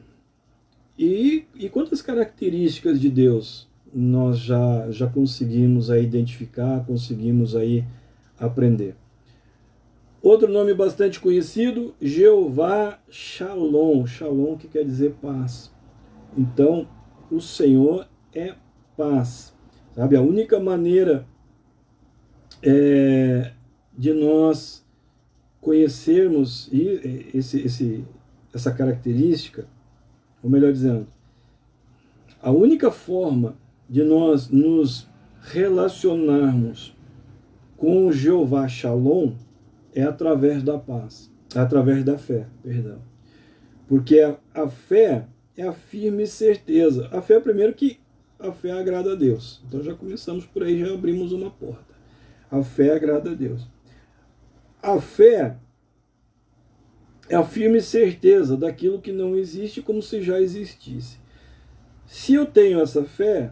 [SPEAKER 1] e quantas características de Deus nós já conseguimos aí identificar, conseguimos aí aprender. Outro nome bastante conhecido, Jeová Shalom. Shalom que quer dizer paz. Então, o Senhor é paz. Sabe, a única maneira de nós conhecermos essa característica, ou melhor dizendo, a única forma de nós nos relacionarmos com o Jeová Shalom é através da paz, através da fé, perdão. Porque a fé é a firme certeza. A fé, primeiro, que a fé agrada a Deus. Então já começamos por aí, já abrimos uma porta. A fé agrada a Deus. A fé é a firme certeza daquilo que não existe como se já existisse. Se eu tenho essa fé,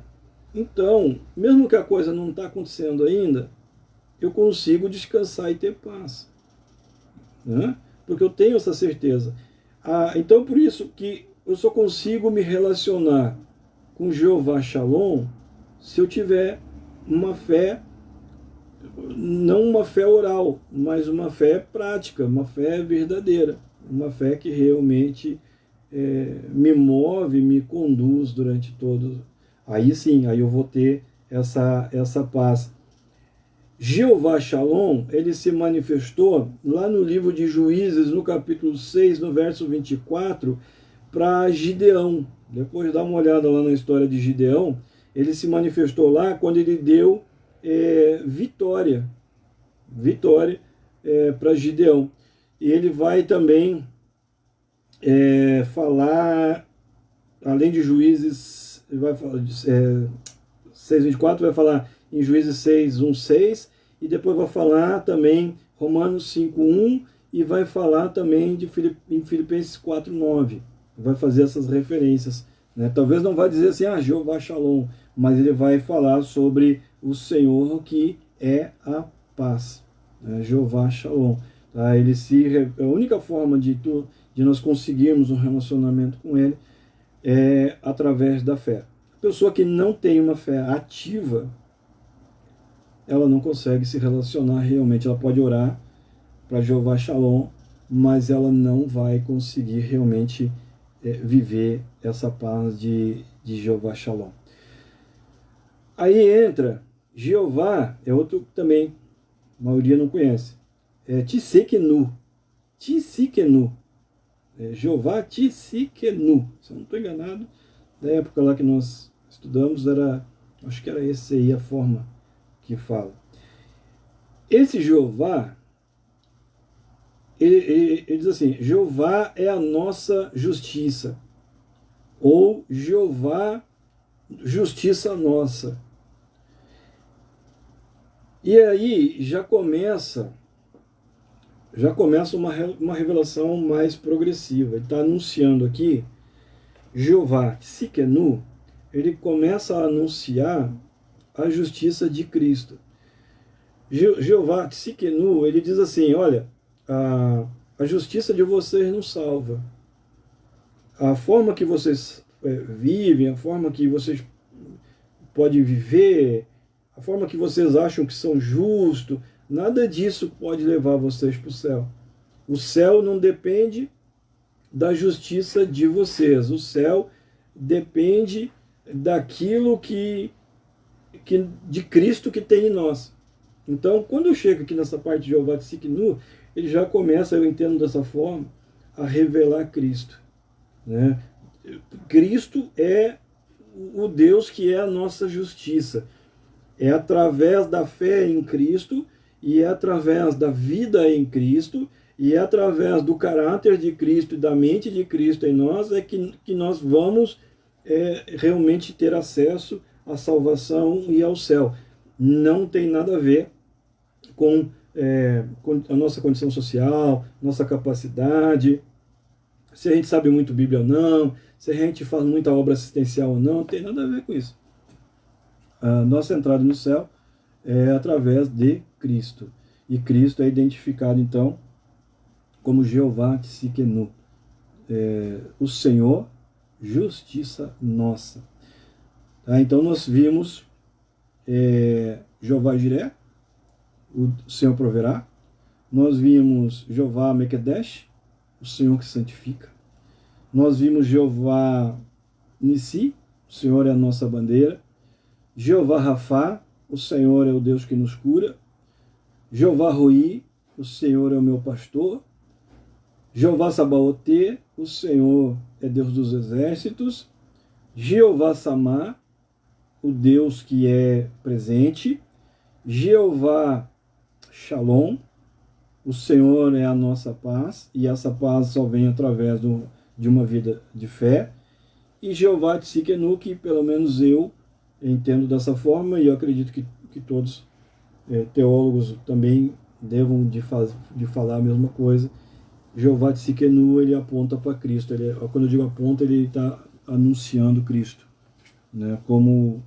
[SPEAKER 1] então, mesmo que a coisa não está acontecendo ainda, eu consigo descansar e ter paz. Né? Porque eu tenho essa certeza. Então, por isso que eu só consigo me relacionar com Jeová Shalom se eu tiver uma fé, não uma fé oral, mas uma fé prática, uma fé verdadeira, uma fé que realmente me move, me conduz durante todo. Aí sim, aí eu vou ter essa paz. Jeová Shalom, ele se manifestou lá no livro de Juízes, no capítulo 6, no verso 24, para Gideão. Depois dá uma olhada lá na história de Gideão. Ele se manifestou lá quando ele deu vitória para Gideão. E ele vai também falar, além de Juízes, ele vai falar 6:24, vai falar em Juízes 6:1-6, e depois vai falar também Romanos 5:1, e vai falar também em Filipenses 4:9. Vai fazer essas referências. Né? Talvez não vai dizer assim, Jeová Shalom, mas ele vai falar sobre o Senhor que é a paz. Né? Jeová Shalom. Tá? A única forma de nós conseguirmos um relacionamento com ele é através da fé. A pessoa que não tem uma fé ativa, ela não consegue se relacionar realmente. Ela pode orar para Jeová Shalom, mas ela não vai conseguir realmente viver essa paz de Jeová Shalom. Aí entra Jeová, é outro que também a maioria não conhece. É Tsidkenu. Tsidkenu. Jeová Tsidkenu. Se eu não estou enganado, da época lá que nós estudamos, acho que era essa aí a forma que fala. Esse Jeová, ele diz assim, Jeová é a nossa justiça, ou Jeová, justiça nossa. E aí já começa uma revelação mais progressiva. Ele está anunciando aqui, Jeová Tsidkenu, ele começa a anunciar a justiça de Cristo. Jeová Tsidkenu, ele diz assim, olha, a justiça de vocês não salva. A forma que vocês vivem, a forma que vocês podem viver, a forma que vocês acham que são justos, nada disso pode levar vocês para o céu. O céu não depende da justiça de vocês. O céu depende daquilo de Cristo que tem em nós. Então, quando eu chego aqui nessa parte de Jeová Tsidkenu, ele já começa, eu entendo dessa forma, a revelar Cristo. Né? Cristo é o Deus que é a nossa justiça. É através da fé em Cristo, e é através da vida em Cristo, e é através do caráter de Cristo e da mente de Cristo em nós, é que nós vamos realmente ter acesso à salvação e ao céu. Não tem nada a ver com a nossa condição social, nossa capacidade, se a gente sabe muito Bíblia ou não, se a gente faz muita obra assistencial ou não tem nada a ver com isso. A nossa entrada no céu é através de Cristo. E Cristo é identificado, então, como Jeová Tsidkenu. O Senhor, justiça nossa. Tá? Então, nós vimos Jeová Jiré, o Senhor proverá. Nós vimos Jeová Mekedesh, o Senhor que santifica. Nós vimos Jeová Nissi, o Senhor é a nossa bandeira. Jeová Rafá, o Senhor é o Deus que nos cura. Jeová Roi, o Senhor é o meu pastor. Jeová Sabaote, o Senhor é Deus dos exércitos. Jeová Samá, o Deus que é presente. Jeová Shalom, o Senhor é a nossa paz, e essa paz só vem através de uma vida de fé. E Jeová Tsidkenu, que pelo menos eu entendo dessa forma, e eu acredito que todos teólogos também devam de falar a mesma coisa. Jeová Tsidkenu, ele aponta para Cristo. Quando eu digo aponta, ele está anunciando Cristo, né? Como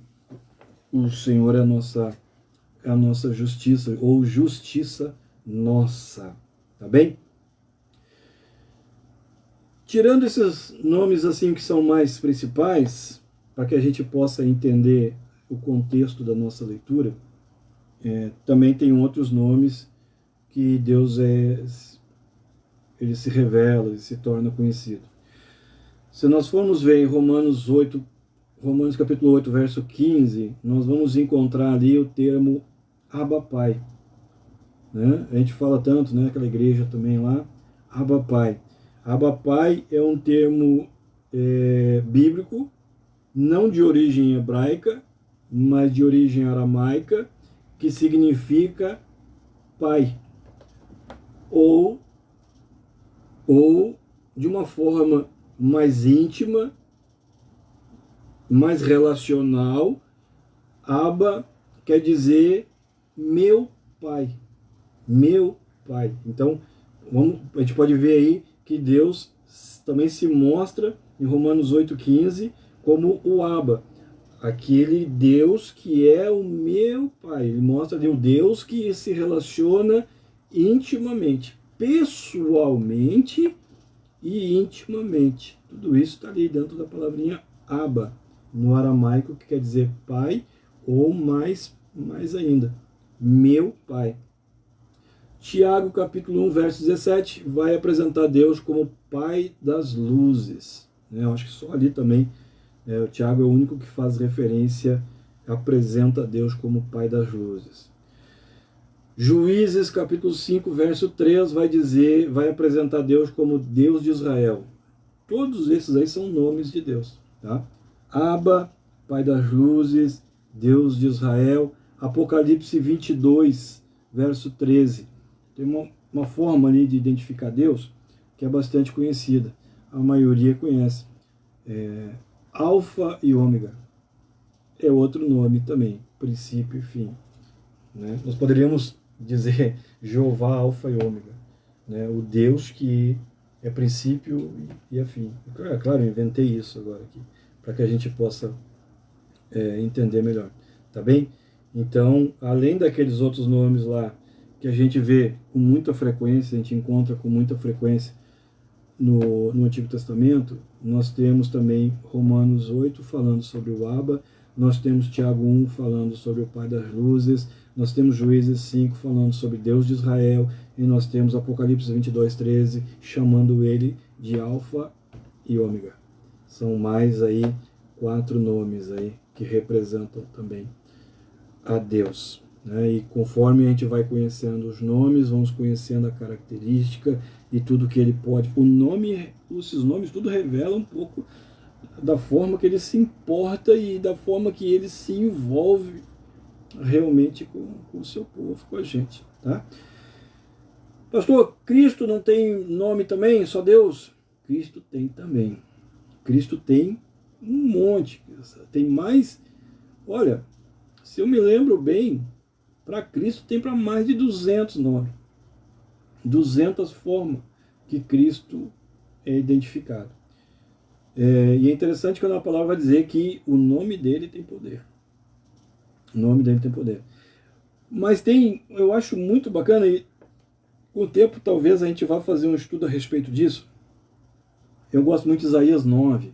[SPEAKER 1] o Senhor é a nossa justiça, ou justiça nossa. Tá bem? Tirando esses nomes assim que são mais principais, para que a gente possa entender o contexto da nossa leitura, também tem outros nomes que Deus ele se revela, ele se torna conhecido. Se nós formos ver em Romanos capítulo 8, verso 15, nós vamos encontrar ali o termo Abba Pai. Né? A gente fala tanto, né, aquela igreja também lá, Abba Pai. Abba Pai é um termo bíblico, não de origem hebraica, mas de origem aramaica, que significa pai. Ou de uma forma mais íntima, mais relacional, Abba quer dizer meu pai. Meu pai. Então, a gente pode ver aí que Deus também se mostra em Romanos 8,15 como o Abba, aquele Deus que é o meu pai. Ele mostra ali o Deus que se relaciona intimamente, pessoalmente e intimamente. Tudo isso está ali dentro da palavrinha Abba, no aramaico, que quer dizer pai, ou mais ainda, meu pai. Tiago, capítulo 1, verso 17, vai apresentar Deus como Pai das luzes. Eu acho que só ali também, o Tiago é o único que faz referência apresenta a Deus como Pai das luzes. Juízes, capítulo 5, verso 3, vai apresentar Deus como Deus de Israel. Todos esses aí são nomes de Deus. Tá? Abba, Pai das luzes, Deus de Israel. Apocalipse 22, verso 13. Tem uma forma ali de identificar Deus que é bastante conhecida. A maioria conhece. Alfa e Ômega. É outro nome também, princípio e fim. Né? Nós poderíamos dizer Jeová, Alfa e Ômega. Né? O Deus que é princípio e é fim. É claro, eu inventei isso agora aqui, para que a gente possa entender melhor. Tá bem? Então, além daqueles outros nomes lá, que a gente vê com muita frequência, a gente encontra com muita frequência no Antigo Testamento, nós temos também Romanos 8 falando sobre o Abba, nós temos Tiago 1 falando sobre o Pai das luzes, nós temos Juízes 5 falando sobre Deus de Israel, e nós temos Apocalipse 22, 13 chamando ele de Alfa e Ômega. São mais aí 4 nomes aí que representam também a Deus. Né? E conforme a gente vai conhecendo os nomes, vamos conhecendo a característica e tudo que ele pode. Esses nomes tudo revela um pouco da forma que ele se importa e da forma que ele se envolve realmente com o seu povo, com a gente. Tá? Pastor, Cristo não tem nome também? Só Deus? Cristo tem também. Cristo tem um monte. Tem mais. Olha, se eu me lembro bem, para Cristo tem para mais de 200 nomes. 200 formas que Cristo é identificado. E é interessante quando a palavra vai dizer que o nome dele tem poder. O nome dele tem poder. Mas eu acho muito bacana, e com o tempo talvez a gente vá fazer um estudo a respeito disso. Eu gosto muito de Isaías 9.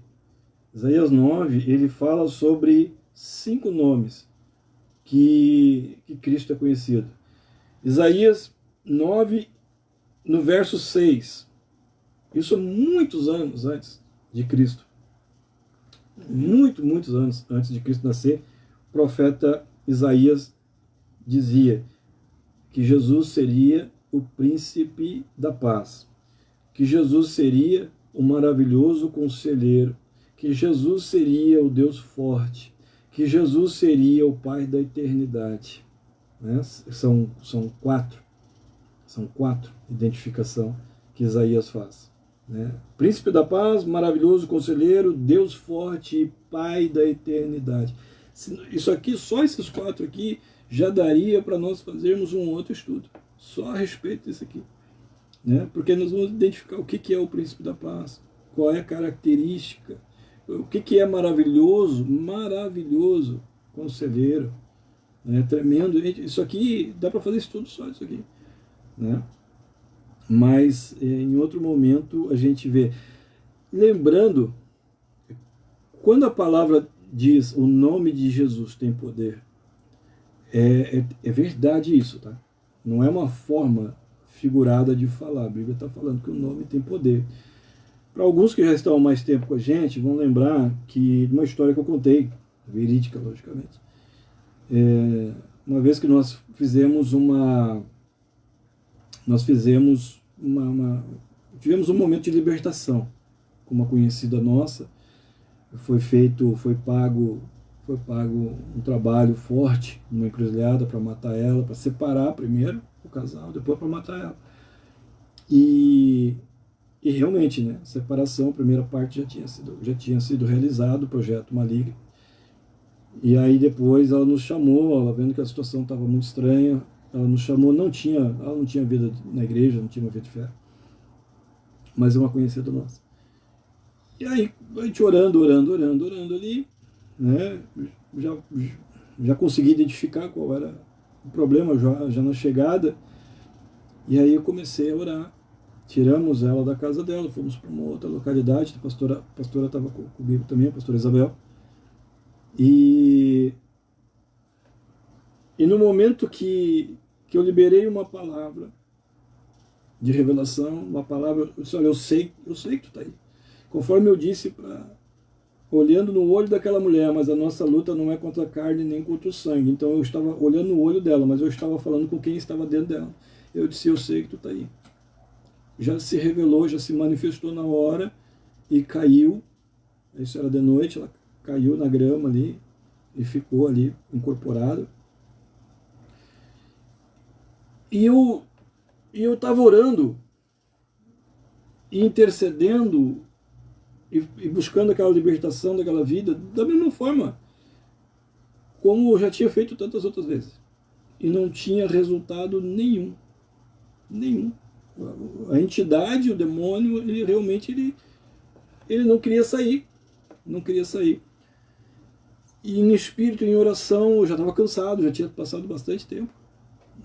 [SPEAKER 1] Isaías 9, ele fala sobre 5 nomes que Cristo é conhecido. Isaías 9, no verso 6. Isso muitos anos antes de Cristo. Muitos anos antes de Cristo nascer, o profeta Isaías dizia que Jesus seria o príncipe da paz, que Jesus seria o maravilhoso conselheiro, que Jesus seria o Deus forte, que Jesus seria o Pai da eternidade. Né? São 4. São 4 identificações que Isaías faz. Né? Príncipe da paz, maravilhoso conselheiro, Deus forte e Pai da eternidade. Isso aqui, só esses 4 aqui, já daria para nós fazermos um outro estudo, só a respeito disso aqui. Né? Porque nós vamos identificar o que é o príncipe da paz, qual é a característica, o que é maravilhoso conselheiro, né? Tremendo. Isso aqui, dá para fazer estudo só isso aqui. Né? Mas em outro momento a gente vê. Lembrando, quando a palavra diz o nome de Jesus tem poder, é verdade isso, tá? Não é uma forma figurada de falar. A Bíblia está falando que o nome tem poder. Para alguns que já estão há mais tempo com a gente, vão lembrar que uma história que eu contei, verídica, logicamente. Uma vez que nós fizemos tivemos um momento de libertação com uma conhecida nossa. Foi pago um trabalho forte numa encruzilhada para matar ela, para separar primeiro o casal, depois para matar ela. E realmente, né, a separação, a primeira parte já tinha sido realizado, o projeto Maligno. E aí depois ela nos chamou, ela vendo que a situação estava muito estranha, ela nos chamou, ela não tinha vida na igreja, não tinha uma vida de fé, mas é uma conhecida nossa. E aí a gente orando ali, né, já consegui identificar qual era o problema já na chegada, e aí eu comecei a orar. Tiramos ela da casa dela, fomos para uma outra localidade, a pastora estava comigo também, a pastora Isabel. E no momento que eu liberei uma palavra de revelação, uma palavra, eu disse, olha, eu sei que tu está aí. Conforme eu disse olhando no olho daquela mulher, mas a nossa luta não é contra a carne nem contra o sangue. Então eu estava olhando no olho dela, mas eu estava falando com quem estava dentro dela. Eu disse, eu sei que tu está aí. Já se revelou, já se manifestou na hora e caiu. Isso era de noite, ela caiu na grama ali e ficou ali incorporada. E eu estava orando e intercedendo e buscando aquela libertação daquela vida da mesma forma como eu já tinha feito tantas outras vezes. E não tinha resultado nenhum. Nenhum. A entidade, o demônio, ele realmente ele não queria sair. Não queria sair. E em espírito, em oração, eu já estava cansado, já tinha passado bastante tempo.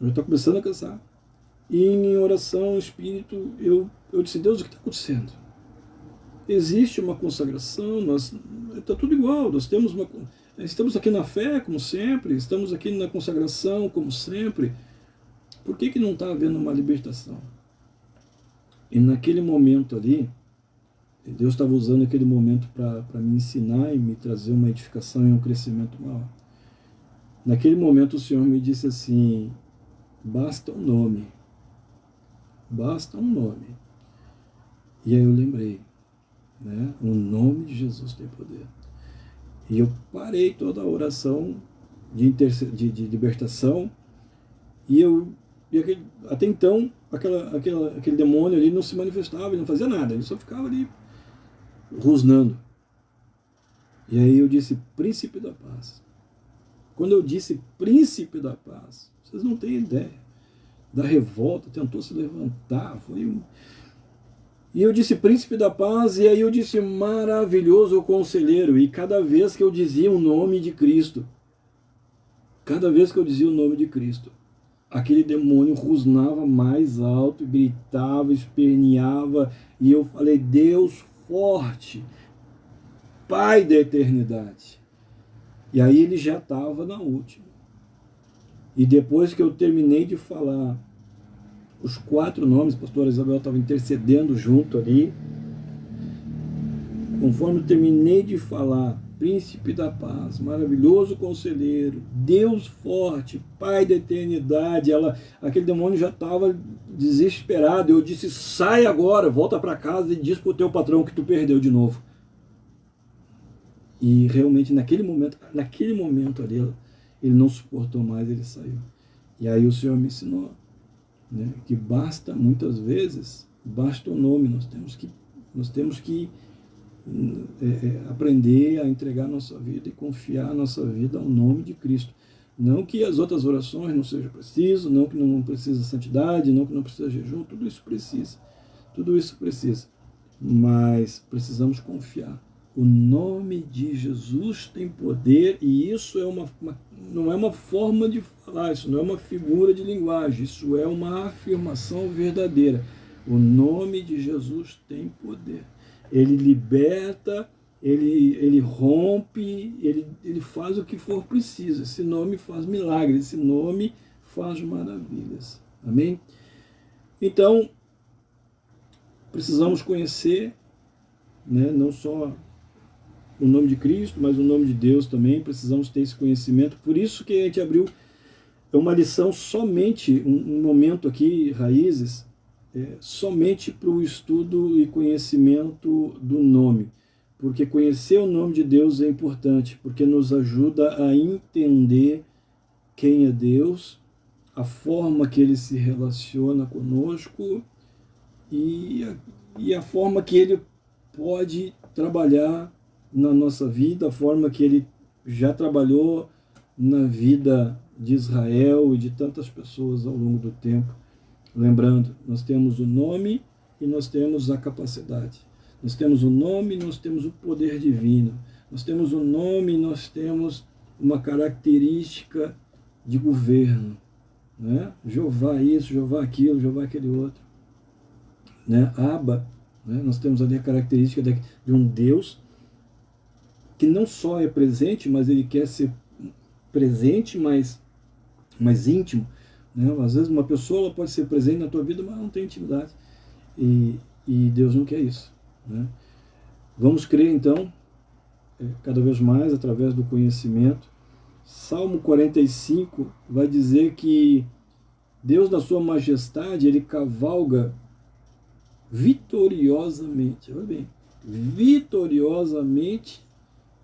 [SPEAKER 1] Eu já estava começando a cansar. E em oração, em espírito, eu disse, Deus, o que está acontecendo? Existe uma consagração, está tudo igual, estamos aqui na fé, como sempre, estamos aqui na consagração, como sempre. Por que não está havendo uma libertação? E naquele momento ali, Deus estava usando aquele momento para me ensinar e me trazer uma edificação e um crescimento maior. Naquele momento o Senhor me disse assim, basta um nome. Basta um nome. E aí eu lembrei, né? O nome de Jesus tem poder. E eu parei toda a oração de libertação e até então aquele demônio ali não se manifestava, ele não fazia nada, ele só ficava ali rosnando. E aí eu disse, príncipe da paz. Quando eu disse príncipe da paz, vocês não têm ideia da revolta, tentou se levantar, E eu disse príncipe da paz, e aí eu disse maravilhoso conselheiro, e cada vez que eu dizia o nome de Cristo, aquele demônio rosnava mais alto, gritava, esperneava, e eu falei, Deus forte, Pai da eternidade. E aí ele já estava na última. E depois que eu terminei de falar os 4 nomes, a pastora Isabel estava intercedendo junto ali, conforme eu terminei de falar, príncipe da paz, maravilhoso conselheiro, Deus forte, Pai da eternidade, aquele demônio já estava desesperado. Eu disse, sai agora, volta para casa e diz para o teu patrão que tu perdeu de novo. E realmente naquele momento ali, ele não suportou mais, ele saiu. E aí o Senhor me ensinou, né, que muitas vezes, basta o nome, nós temos que aprender a entregar a nossa vida e confiar a nossa vida ao nome de Cristo. Não que as outras orações não sejam precisas, não que não precisa santidade, não que não precisa jejum, tudo isso precisa, mas precisamos confiar. O nome de Jesus tem poder, e isso não é uma forma de falar, isso não é uma figura de linguagem, isso é uma afirmação verdadeira. O nome de Jesus tem poder. Ele liberta, ele rompe, ele faz o que for preciso. Esse nome faz milagres, esse nome faz maravilhas. Amém? Então, precisamos conhecer, né, não só o nome de Cristo, mas o nome de Deus também. Precisamos ter esse conhecimento. Por isso que a gente abriu uma lição somente, um momento aqui, Raízes, somente para o estudo e conhecimento do nome. Porque conhecer o nome de Deus é importante, porque nos ajuda a entender quem é Deus, a forma que Ele se relaciona conosco e a forma que Ele pode trabalhar na nossa vida, a forma que Ele já trabalhou na vida de Israel e de tantas pessoas ao longo do tempo. Lembrando, nós temos o nome e nós temos a capacidade. Nós temos o nome e nós temos o poder divino. Nós temos o nome e nós temos uma característica de governo. Né? Jeová isso, Jeová aquilo, Jeová aquele outro. Né? Abba, né? Nós temos ali a característica de um Deus que não só é presente, mas ele quer ser presente, mais íntimo. Né? Às vezes uma pessoa ela pode ser presente na tua vida, mas não tem intimidade. E Deus não quer isso. Né? Vamos crer então cada vez mais através do conhecimento. Salmo 45 vai dizer que Deus, na sua majestade, ele cavalga vitoriosamente, olha bem, vitoriosamente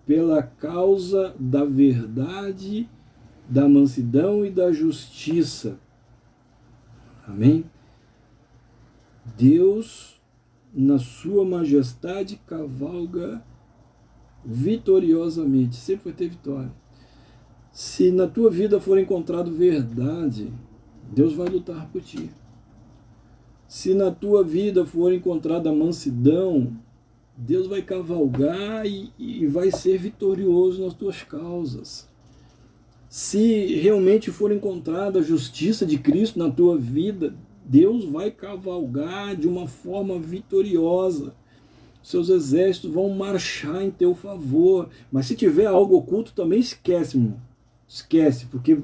[SPEAKER 1] pela causa da verdade, da mansidão e da justiça. Amém? Deus, na sua majestade, cavalga vitoriosamente, sempre vai ter vitória. Se na tua vida for encontrado verdade, Deus vai lutar por ti. Se na tua vida for encontrada mansidão, Deus vai cavalgar e vai ser vitorioso nas tuas causas. Se realmente for encontrada a justiça de Cristo na tua vida, Deus vai cavalgar de uma forma vitoriosa. Seus exércitos vão marchar em teu favor. Mas se tiver algo oculto, também esquece, irmão. Esquece, porque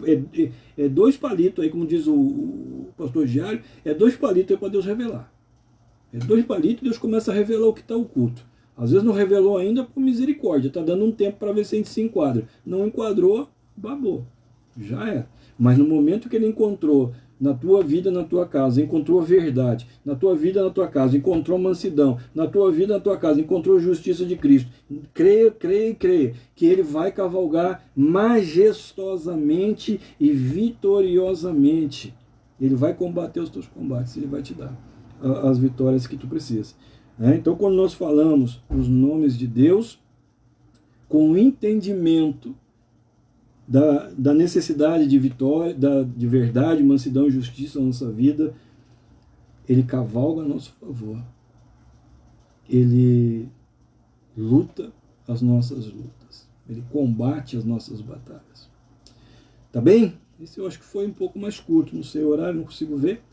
[SPEAKER 1] é dois palitos aí, como diz o pastor Diário, é dois palitos aí para Deus revelar. É dois palitos e Deus começa a revelar o que está oculto. Às vezes não revelou ainda por misericórdia, está dando um tempo para ver se a gente se enquadra. Não enquadrou, babou. Já é. Mas no momento que ele encontrou na tua vida, na tua casa, encontrou a verdade, na tua vida, na tua casa, encontrou mansidão, na tua vida, na tua casa, encontrou a justiça de Cristo, creia, que ele vai cavalgar majestosamente e vitoriosamente. Ele vai combater os teus combates, ele vai te dar as vitórias que tu precisas. Então, quando nós falamos os nomes de Deus, com o entendimento da necessidade de vitória, de verdade, mansidão e justiça na nossa vida, ele cavalga a nosso favor. Ele luta as nossas lutas. Ele combate as nossas batalhas. Tá bem? Esse eu acho que foi um pouco mais curto. Não sei o horário, não consigo ver.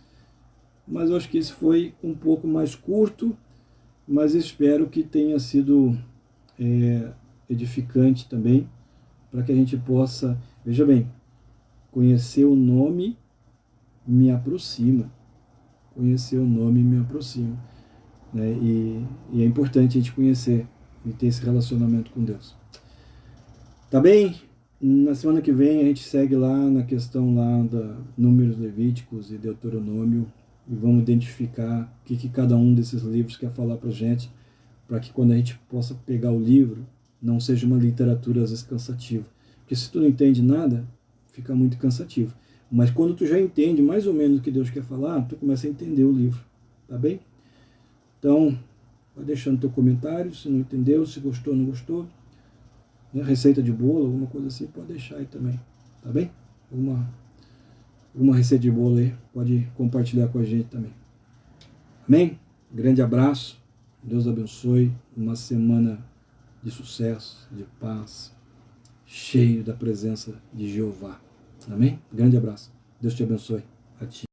[SPEAKER 1] Mas eu acho que esse foi um pouco mais curto. Mas espero que tenha sido edificante também, para que a gente possa, veja bem, conhecer o nome me aproxima. Conhecer o nome me aproxima. Né? E é importante a gente conhecer e ter esse relacionamento com Deus. Tá bem? Na semana que vem a gente segue lá na questão lá da Números Levíticos e Deuteronômio e vamos identificar o que cada um desses livros quer falar pra gente, para que quando a gente possa pegar o livro, não seja uma literatura às vezes cansativa. Porque se tu não entende nada, fica muito cansativo. Mas quando tu já entende mais ou menos o que Deus quer falar, tu começa a entender o livro. Tá bem? Então, vai deixando teu comentário, se não entendeu, se gostou ou não gostou. Receita de bolo, alguma coisa assim, pode deixar aí também. Tá bem? Alguma receita de bolo aí, pode compartilhar com a gente também. Amém? Grande abraço. Deus abençoe. Uma semana de sucesso, de paz, cheio da presença de Jeová. Amém? Grande abraço. Deus te abençoe. A ti.